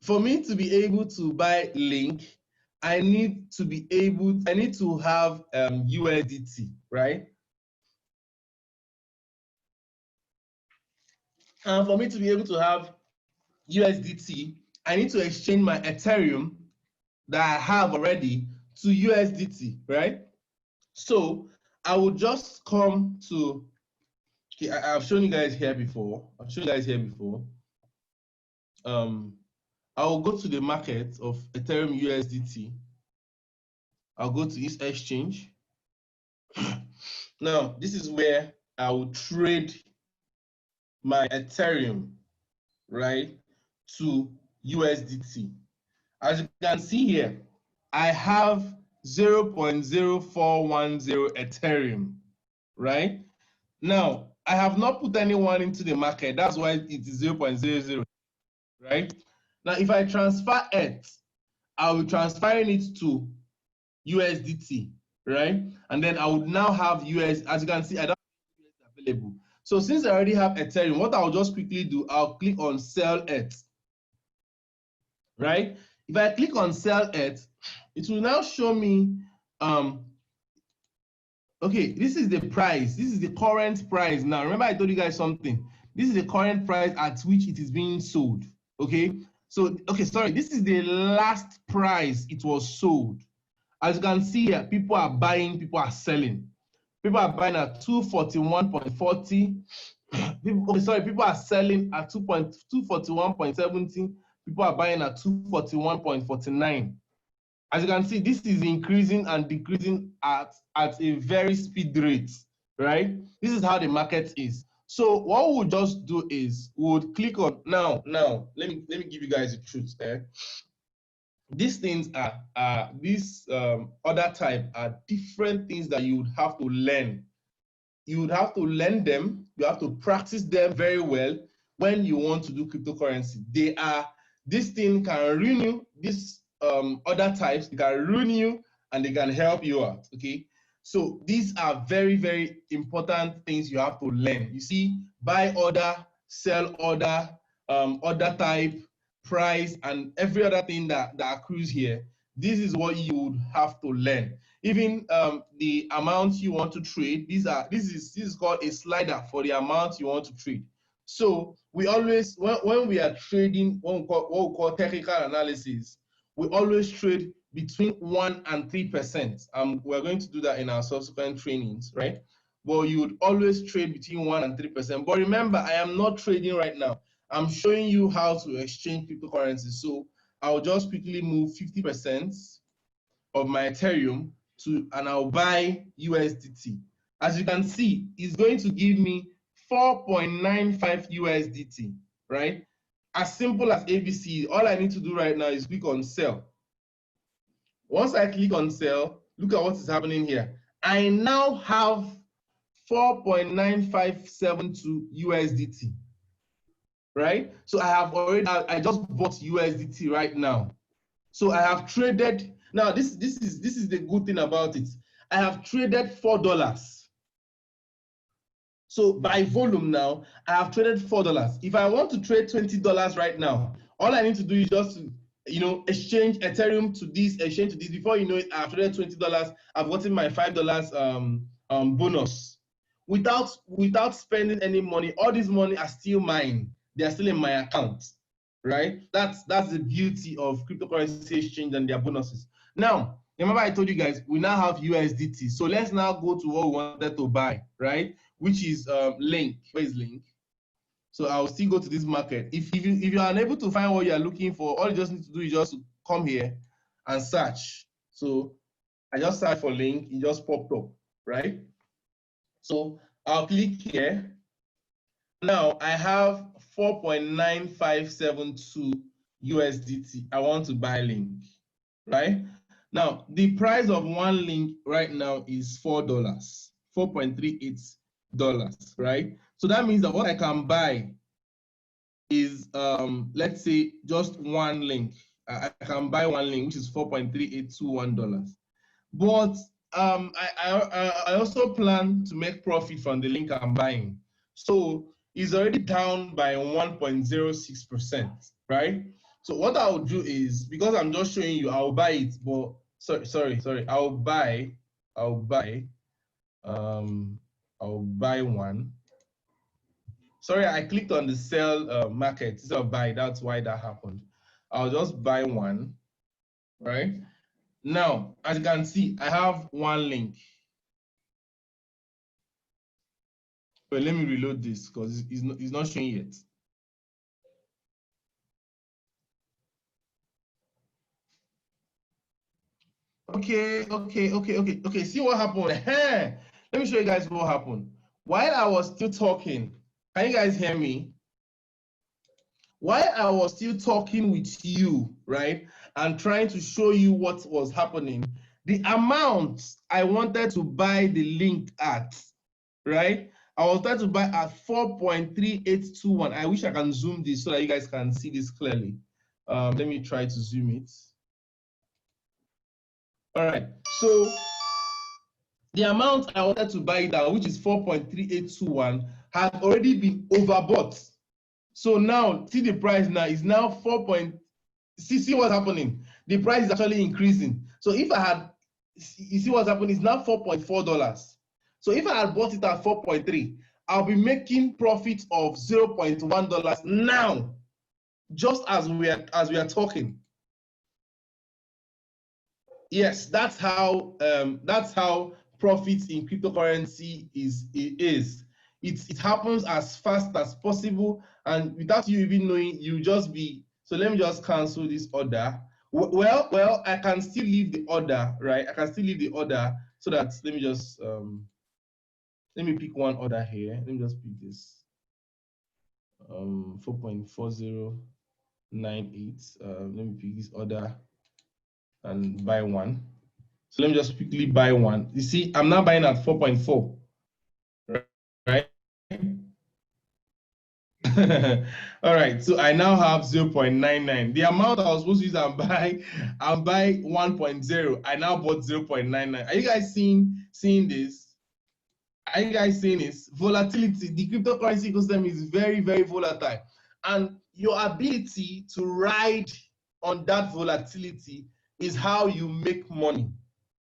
for me to be able to buy Link, I need to have USDT, right? And for me to be able to have USDT, I need to exchange my Ethereum that I have already to USDT, right? So I will just come to, okay, I've shown you guys here before. I will go to the market of Ethereum USDT. I'll go to this exchange. Now, this is where I will trade my Ethereum, right, to USDT. As you can see here, I have 0.0410 Ethereum, right? Now, I have not put anyone into the market. That's why it is 0.00, right? Now, if I transfer it, I will transferring it to USDT, right? And then I would now have US, as you can see, I don't have US available. So since I already have Ethereum, what I'll just quickly do, I'll click on sell it, right? If I click on sell it, it will now show me, okay, this is the price. This is the current price. Now, remember I told you guys something. This is the current price at which it is being sold, okay? So, okay, sorry, this is the last price it was sold. As you can see here, people are buying, people are selling. People are buying at 241.40. People are selling at 241.70. People are buying at 241.49. As you can see, this is increasing and decreasing at a very speed rate, right? This is how the market is. So what we'll just do is we'll click on now. Let me give you guys the truth there. these things are these other type are different things that you would have to learn. You would have to learn them. You have to practice them very well when you want to do cryptocurrency. This thing can ruin you. These other types, they can ruin you and they can help you out. Okay. So these are very, very important things you have to learn. You see, buy order, sell order, order type, price, and every other thing that accrues here. This is what you would have to learn. Even the amount you want to trade, this is called a slider for the amount you want to trade. So we always, when we are trading, what we call technical analysis, we always trade between 1 and 3%. We're going to do that in our subsequent trainings, right? Well, you would always trade between 1 and 3%. But remember, I am not trading right now. I'm showing you how to exchange cryptocurrency. So I'll just quickly move 50% of my Ethereum and I'll buy USDT. As you can see, it's going to give me 4.95 USDT, right? As simple as ABC. All I need to do right now is click on sell. Once I click on sell, look at what is happening here. I now have 4.9572 USDT, right? So I just bought USDT right now. So I have traded. Now this is the good thing about it. I have traded $4. So by volume now, I have traded $4. If I want to trade $20 right now, all I need to do is just to, exchange Ethereum to this, exchange to this. Before you know it, I've traded $20. I've gotten my $5 bonus without spending any money. All this money are still mine. They are still in my account, right? That's the beauty of cryptocurrency exchange and their bonuses. Now, remember I told you guys we now have USDT. So let's now go to what we wanted to buy, right? Which is Link. Where is Link? So I'll still go to this market. If you are unable to find what you are looking for, all you just need to do is just come here and search. So I just searched for Link. It just popped up, right? So I'll click here. Now I have 4.9572 USDT. I want to buy Link, right? Now the price of one Link right now is $4, $4.38, right? So that means that what I can buy is let's say just one Link. I can buy one Link, which is $4.3821. But I also plan to make profit from the Link I'm buying. So it's already down by 1.06%, right? So what I'll do is, because I'm just showing you, I'll buy it, but sorry, I'll buy one. Sorry, I clicked on the sell market instead of buy. That's why that happened. I'll just buy one, right? Now, as you can see, I have one Link. But let me reload this because it's not showing yet. Okay. See what happened? Let me show you guys what happened. While I was still talking, can you guys hear me? While I was still talking with you, right, and trying to show you what was happening, the amount I wanted to buy the Link at, right? I was trying to buy at 4.3821. I wish I can zoom this so that you guys can see this clearly. Let me try to zoom it. All right, so the amount I wanted to buy it at, which is 4.3821, had already been overbought. So now, see the price now is now 4. See what's happening. The price is actually increasing. So if I had, you see what's happening, it's now $4.4. So if I had bought it at 4.3, I'll be making profit of $0.1 now, just as we are talking. Yes, that's how profits in cryptocurrency is. It happens as fast as possible, and without you even knowing, you just be. So let me just cancel this order. Well, I can still leave the order, right? I can still leave the order so that let me just let me pick one order here. Let me just pick this 4.4098. Let me pick this order and buy one. So let me just quickly buy one. You see, I'm now buying at 4.4, right? All right, so I now have 0.99. The amount I was supposed to use and buy 1.0. I now bought 0.99. Are you guys seeing this? Are you guys seeing this? Volatility, the cryptocurrency ecosystem is very, very volatile. And your ability to ride on that volatility is how you make money.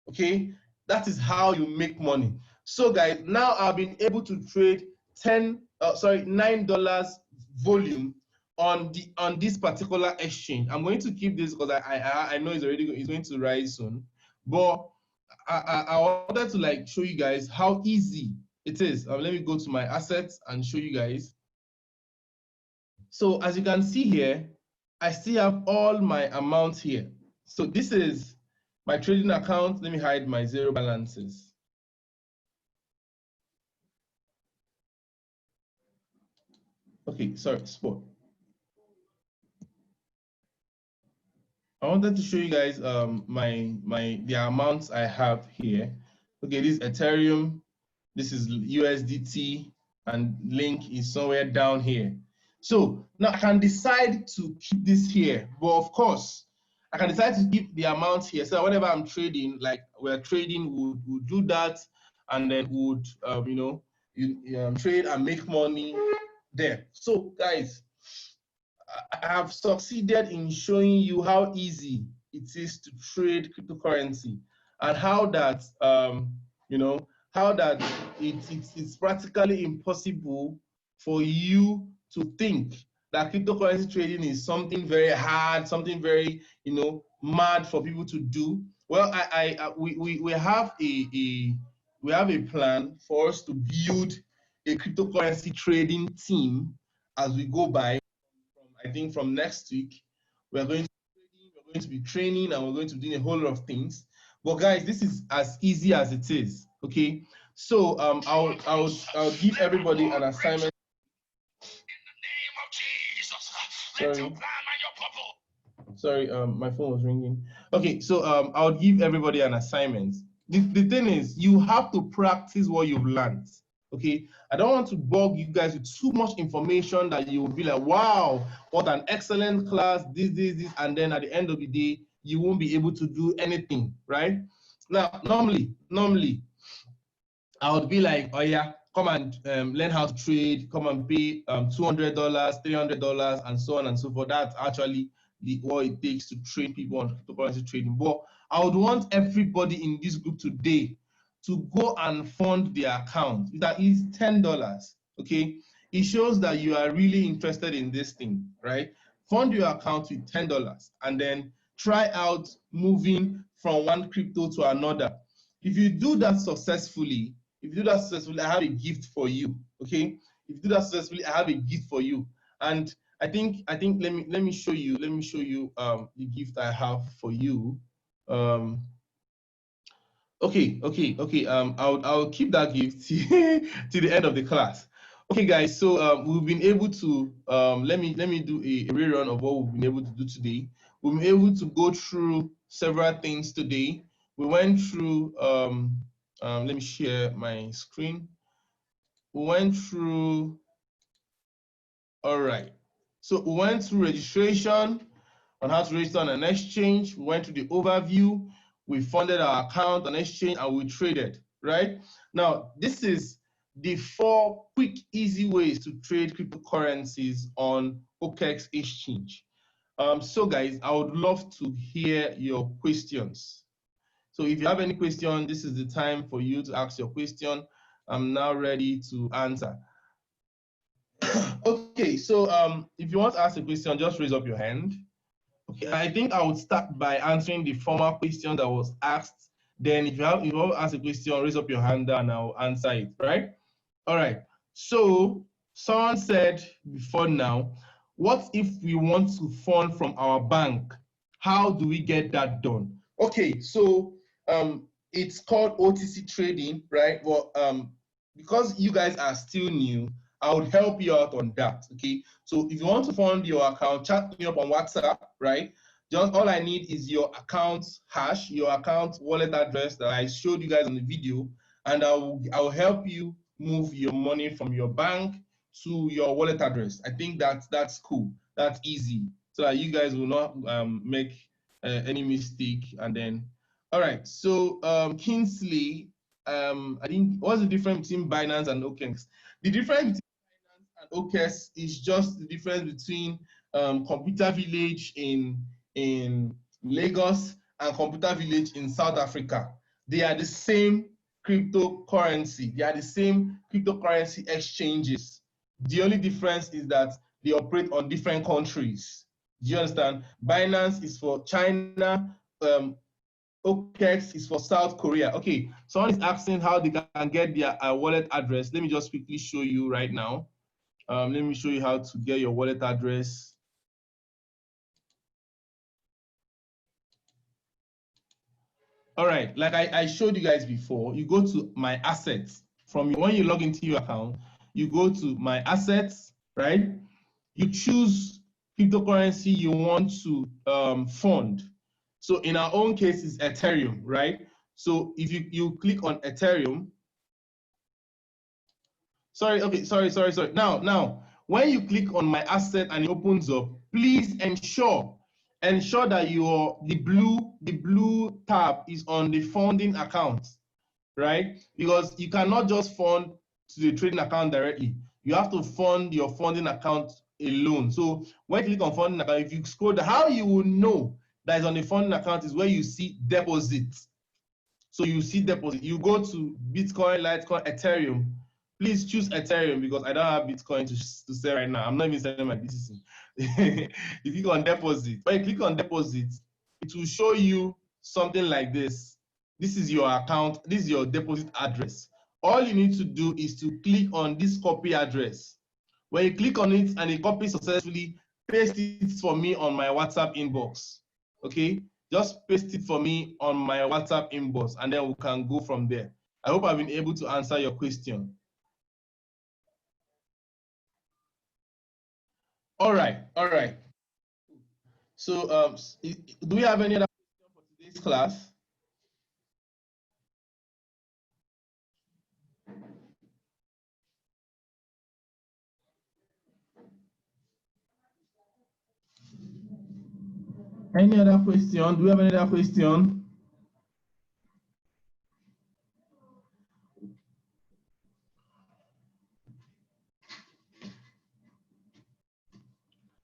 Okay, that is how you make money. So guys, now I've been able to trade $9 volume on this particular exchange. I'm going to keep this because I know it's going to rise soon, but I wanted to like show you guys how easy it is. Let me go to my assets and show you guys. So as you can see here, I still have all my amounts here. So this is my trading account. Let me hide my zero balances. Okay, sorry, spot. I wanted to show you guys the amounts I have here. Okay, this is Ethereum, this is USDT, and link is somewhere down here. So now I can decide to keep this here, but of course, I can decide to keep the amount here. So whenever I'm trading, like we're trading, we'll do that, and then would trade and make money there. So guys, I have succeeded in showing you how easy it is to trade cryptocurrency, and how that it's practically impossible for you to think that cryptocurrency trading is something very hard, something very mad for people to do. Well, we have a plan for us to build a cryptocurrency trading team as we go by. I think from next week, we're going to be training, and we're going to be doing a whole lot of things. But guys, this is as easy as it is. Okay, so I'll give everybody an assignment. Sorry, my phone was ringing. Okay, so I'll give everybody an assignment. The thing is, you have to practice what you've learned. Okay, I don't want to bug you guys with too much information that you will be like, wow, what an excellent class, this, and then at the end of the day, you won't be able to do anything, right? Now, normally, I would be like, oh yeah, come and learn how to trade, come and pay $200, $300, and so on and so forth. That's actually what it takes to train people on cryptocurrency trading. But I would want everybody in this group today to go and fund their account. That is $10, okay? It shows that you are really interested in this thing, right? Fund your account with $10 and then try out moving from one crypto to another. If you do that successfully, I have a gift for you, okay? If you do that successfully, I have a gift for you. And I think let me show you the gift I have for you. Okay. I'll keep that gift to the end of the class. Okay, guys. So we've been able to let me do a rerun of what we've been able to do today. We've been able to go through several things today. We went through let me share my screen. We went through. All right. So we went through registration, on how to register on an exchange. We went through the overview. We funded our account on exchange, and we traded, right? Now, this is the 4 quick, easy ways to trade cryptocurrencies on Okex exchange. So guys, I would love to hear your questions. So if you have any question, this is the time for you to ask your question. I'm now ready to answer. Okay, so if you want to ask a question, just raise up your hand. Okay, I think I would start by answering the former question that was asked. Then if you want to ask a question, raise up your hand and I'll answer it, right? All right, so someone said before now, what if we want to fund from our bank? How do we get that done? Okay, so it's called OTC trading, right? Well, because you guys are still new, I would help you out on that, okay? So if you want to fund your account, chat me up on WhatsApp, right? Just all I need is your account hash, your account wallet address that I showed you guys on the video, and I'll help you move your money from your bank to your wallet address. I think that's cool. That's easy, so that you guys will not make any mistake. And then, all right. So Kingsley, I think what's the difference between Binance and Okex? The difference between Binance and Okex is just the difference between Computer Village in Lagos and Computer Village in South Africa. They are the same cryptocurrency. They are the same cryptocurrency exchanges. The only difference is that they operate on different countries. Do you understand? Binance is for China, Okex is for South Korea. Okay, someone is asking how they can get their wallet address. Let me just quickly show you right now. Let me show you how to get your wallet address. All right, like I showed you guys before, you go to my assets. When you log into your account, you go to my assets, right? You choose cryptocurrency you want to fund. So in our own case, it's Ethereum, right? So if you click on Ethereum, sorry. Now, when you click on my asset and it opens up, please ensure that the blue tab is on the funding account, right? Because you cannot just fund to the trading account directly. You have to fund your funding account alone. So when you click on funding account, if you scroll down, how you will know that is on the funding account is where you see deposit. So you see deposit. You go to Bitcoin, Litecoin, Ethereum. Please choose Ethereum because I don't have Bitcoin to sell right now. I'm not even selling my BTC. You click on deposit. When you click on deposit, it will show you something like this. This is your account. This is your deposit address. All you need to do is to click on this copy address. When you click on it and it copies successfully, paste it for me on my WhatsApp inbox. Okay? Just paste it for me on my WhatsApp inbox and then we can go from there. I hope I've been able to answer your question. All right. So do we have any other question for today's class? Any other question? Do we have any other question?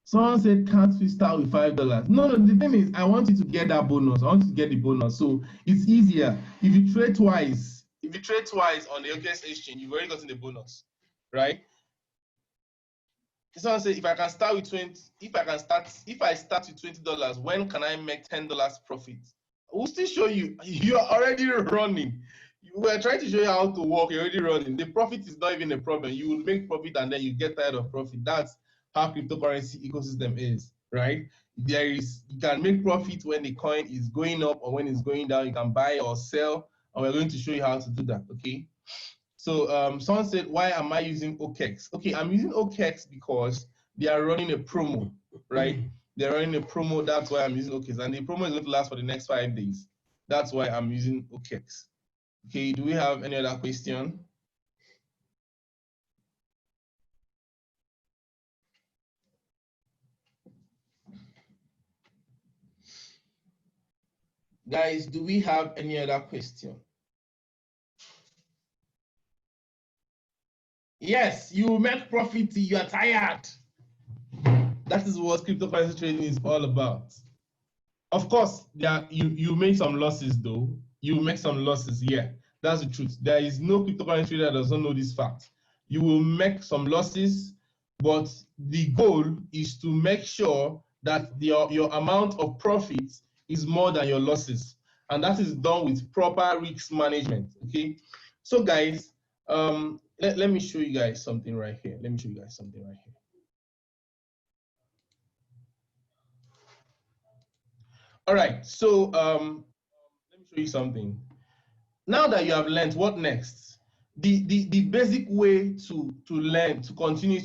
Someone said, can't we start with $5? No, the thing is, I want you to get that bonus. I want you to get the bonus. So it's easier. If you trade twice on the Okex exchange, you've already gotten the bonus, right? Someone said, if I start with $20, when can I make $10 profit? We'll still show you. You're already running. We're trying to show you how to work. You're already running. The profit is not even a problem. You will make profit and then you get tired of profit. That's how cryptocurrency ecosystem is, right? You can make profit when the coin is going up or when it's going down. You can buy or sell, and we're going to show you how to do that. Okay. So someone said, why am I using Okex? Okay, I'm using Okex because they are running a promo, right? They're running a promo. That's why I'm using Okex, and the promo is going to last for the next 5 days. That's why I'm using Okex. Okay. Do we have any other question? Guys, do we have any other question? Yes, you make profit, you are tired. That is what cryptocurrency trading is all about. Of course, you make some losses though. You make some losses, yeah. That's the truth. There is no cryptocurrency trader that doesn't know this fact. You will make some losses, but the goal is to make sure that your amount of profits is more than your losses. And that is done with proper risk management, okay? So guys, let me show you guys something right here. All right, so let me show you something. Now that you have learned, what next? The basic way to learn, to continue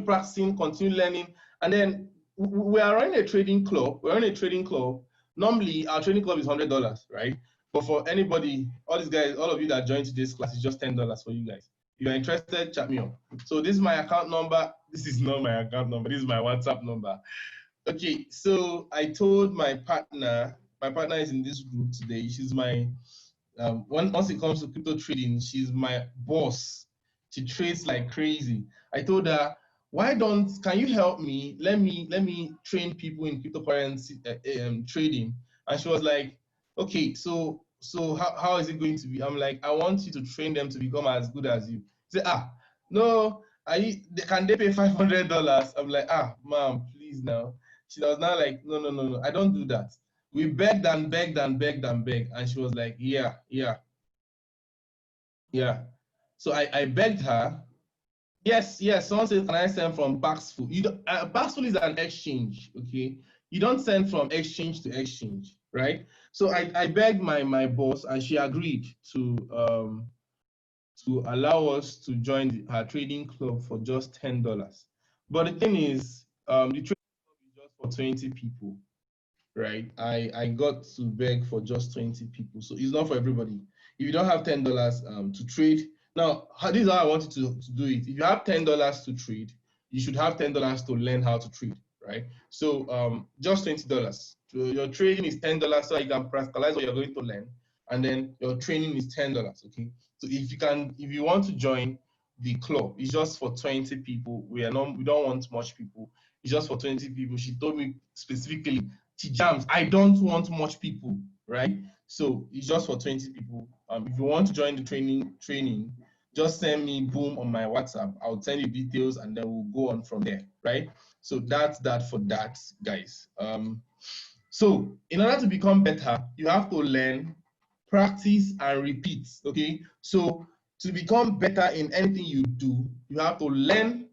practicing, continue learning, and then we are running a trading club. We're running a trading club. Normally, our trading club is $100, right? But for anybody, all these guys, all of you that joined today's class, it's just $10 for you guys. If you're interested, chat me up. So this is my account number. This is not my account number. This is my WhatsApp number. Okay, so I told my partner is in this group today. She's my, once it comes to crypto trading, she's my boss. She trades like crazy. I told her, can you help me? Let me train people in cryptocurrency trading. And she was like, okay, so how is it going to be? I'm like, I want you to train them to become as good as you. She said, no, can they pay $500? I'm like, ma'am, please now. She was now like, no, I don't do that. We begged and begged and begged and begged. And she was like, yeah. So I begged her. Yes. Someone said, can I send from Paxful? Paxful is an exchange, okay? You don't send from exchange to exchange, right? So I begged my boss, and she agreed to allow us to join her trading club for just $10. But the thing is, the trading club is just for 20 people, right? I got to beg for just 20 people, so it's not for everybody. If you don't have $10 to trade, now this is how I want you to do it. If you have $10 to trade, you should have $10 to learn how to trade, right? So just $20. Your trading is $10, so you can practicalize what you're going to learn, and then your training is $10. Okay. So if you want to join the club, it's just for 20 people. We don't want much people. It's just for 20 people. She told me specifically, Chijamz, I don't want much people, right? So it's just for 20 people. If you want to join the training, just send me boom on my WhatsApp. I'll send you details, and then we'll go on from there, right? So that's that for that, guys. So in order to become better, you have to learn, practice, and repeat, okay? So to become better in anything you do, you have to learn,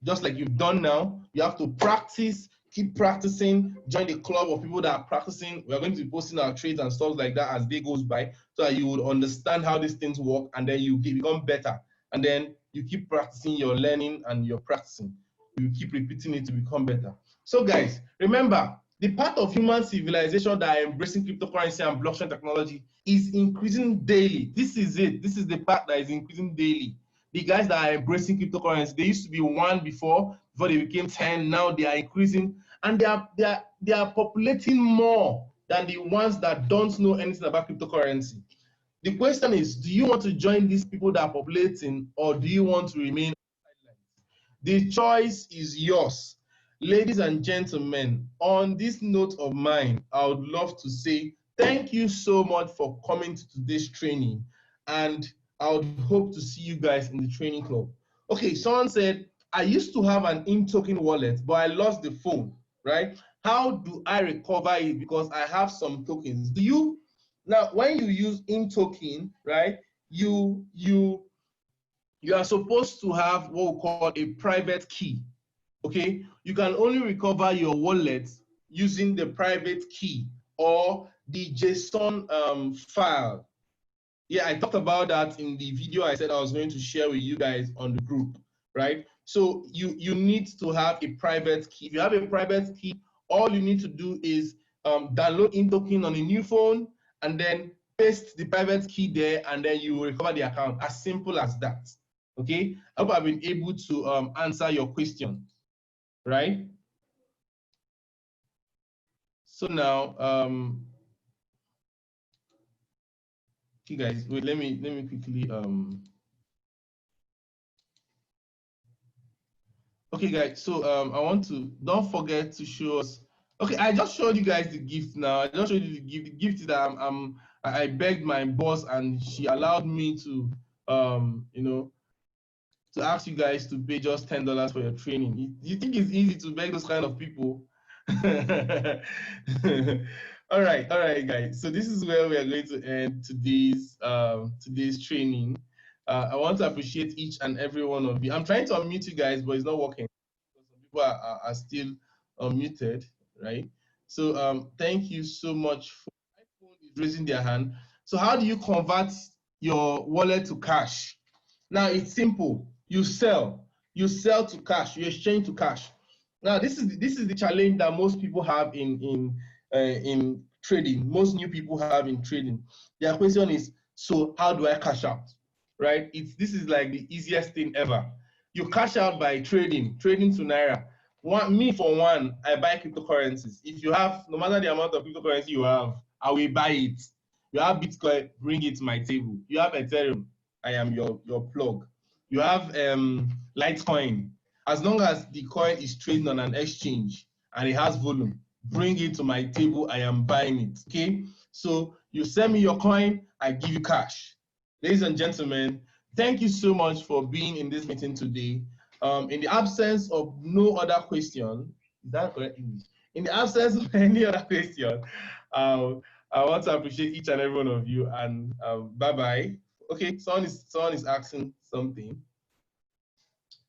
just like you've done now. You have to practice, keep practicing, join the club of people that are practicing. We're going to be posting our trades and stuff like that as day goes by, so that you would understand how these things work, and then you become better. And then you keep practicing your learning and your practicing. You keep repeating it to become better. So guys, remember, the part of human civilization that are embracing cryptocurrency and blockchain technology is increasing daily. This is it. This is the part that is increasing daily. The guys that are embracing cryptocurrency, they used to be 1 before they became 10. Now they are increasing, and they are populating more than the ones that don't know anything about cryptocurrency. The question is, do you want to join these people that are populating, or do you want to remain silent? The choice is yours. Ladies and gentlemen, on this note of mine, I would love to say thank you so much for coming to today's training, and I would hope to see you guys in the training club. Okay, someone said, I used to have an in-token wallet, but I lost the phone, right? How do I recover it? Because I have some tokens. Now, when you use in-token, right, you are supposed to have what we call a private key. Okay, you can only recover your wallet using the private key or the JSON file. Yeah, I talked about that in the video I said I was going to share with you guys on the group, right? So you need to have a private key. If you have a private key, all you need to do is download in-token on a new phone, and then paste the private key there, and then you will recover the account. As simple as that. Okay, I hope I've been able to answer your question. Right? So now, okay guys, wait, let me quickly, okay guys, so I want to, don't forget to show us, okay, I just showed you guys the gift now. I just showed you the gift. The gift is that I begged my boss, and she allowed me to, you know, to ask you guys to pay just $10 for your training. You think it's easy to beg those kind of people? all right, guys. So this is where we are going to end today's training. I want to appreciate each and every one of you. I'm trying to unmute you guys, but it's not working. Some people are still unmuted, right? So thank you so much. For iPhone is raising their hand. So how do you convert your wallet to cash? Now it's simple. You sell to cash. You exchange to cash. Now, this is the challenge that most people have in trading. Most new people have in trading. Their question is, so how do I cash out? Right? This is like the easiest thing ever. You cash out by trading to Naira. Me for one, I buy cryptocurrencies. If you have, no matter the amount of cryptocurrency you have, I will buy it. You have Bitcoin, bring it to my table. You have Ethereum, I am your plug. You have Litecoin. As long as the coin is trading on an exchange and it has volume, bring it to my table, I am buying it, okay? So you send me your coin, I give you cash. Ladies and gentlemen, thank you so much for being in this meeting today. In the absence of no other question, is that correct English? In the absence of any other question, I want to appreciate each and every one of you, and bye-bye. Okay, someone is asking something.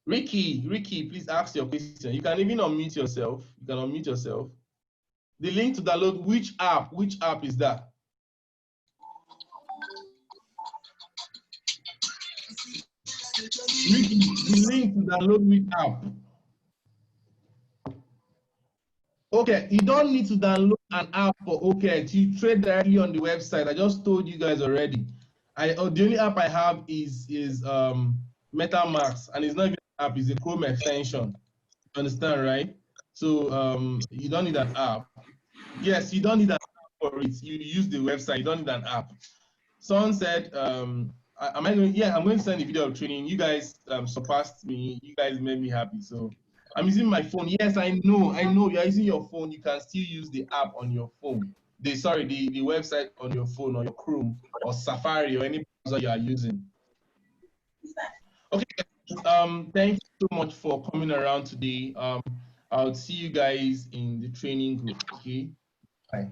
Ricky, please ask your question. You can even unmute yourself. You can unmute yourself. The link to download which app is that? Ricky, the link to download which app? Okay, you don't need to download an app for Okex. You trade directly on the website. I just told you guys already. The only app I have is MetaMask, and it's not even an app, it's a Chrome extension. You understand, right? So you don't need an app. Yes, you don't need an app for it. You use the website. You don't need an app. Someone said, am I going? Yeah, I'm going to send a video of training. You guys surpassed me. You guys made me happy. So I'm using my phone. Yes, I know. You're using your phone. You can still use the app on your phone. The website on your phone or your Chrome or Safari or any browser you are using. Okay. Thank you so much for coming around today. I'll see you guys in the training group. Okay. Bye.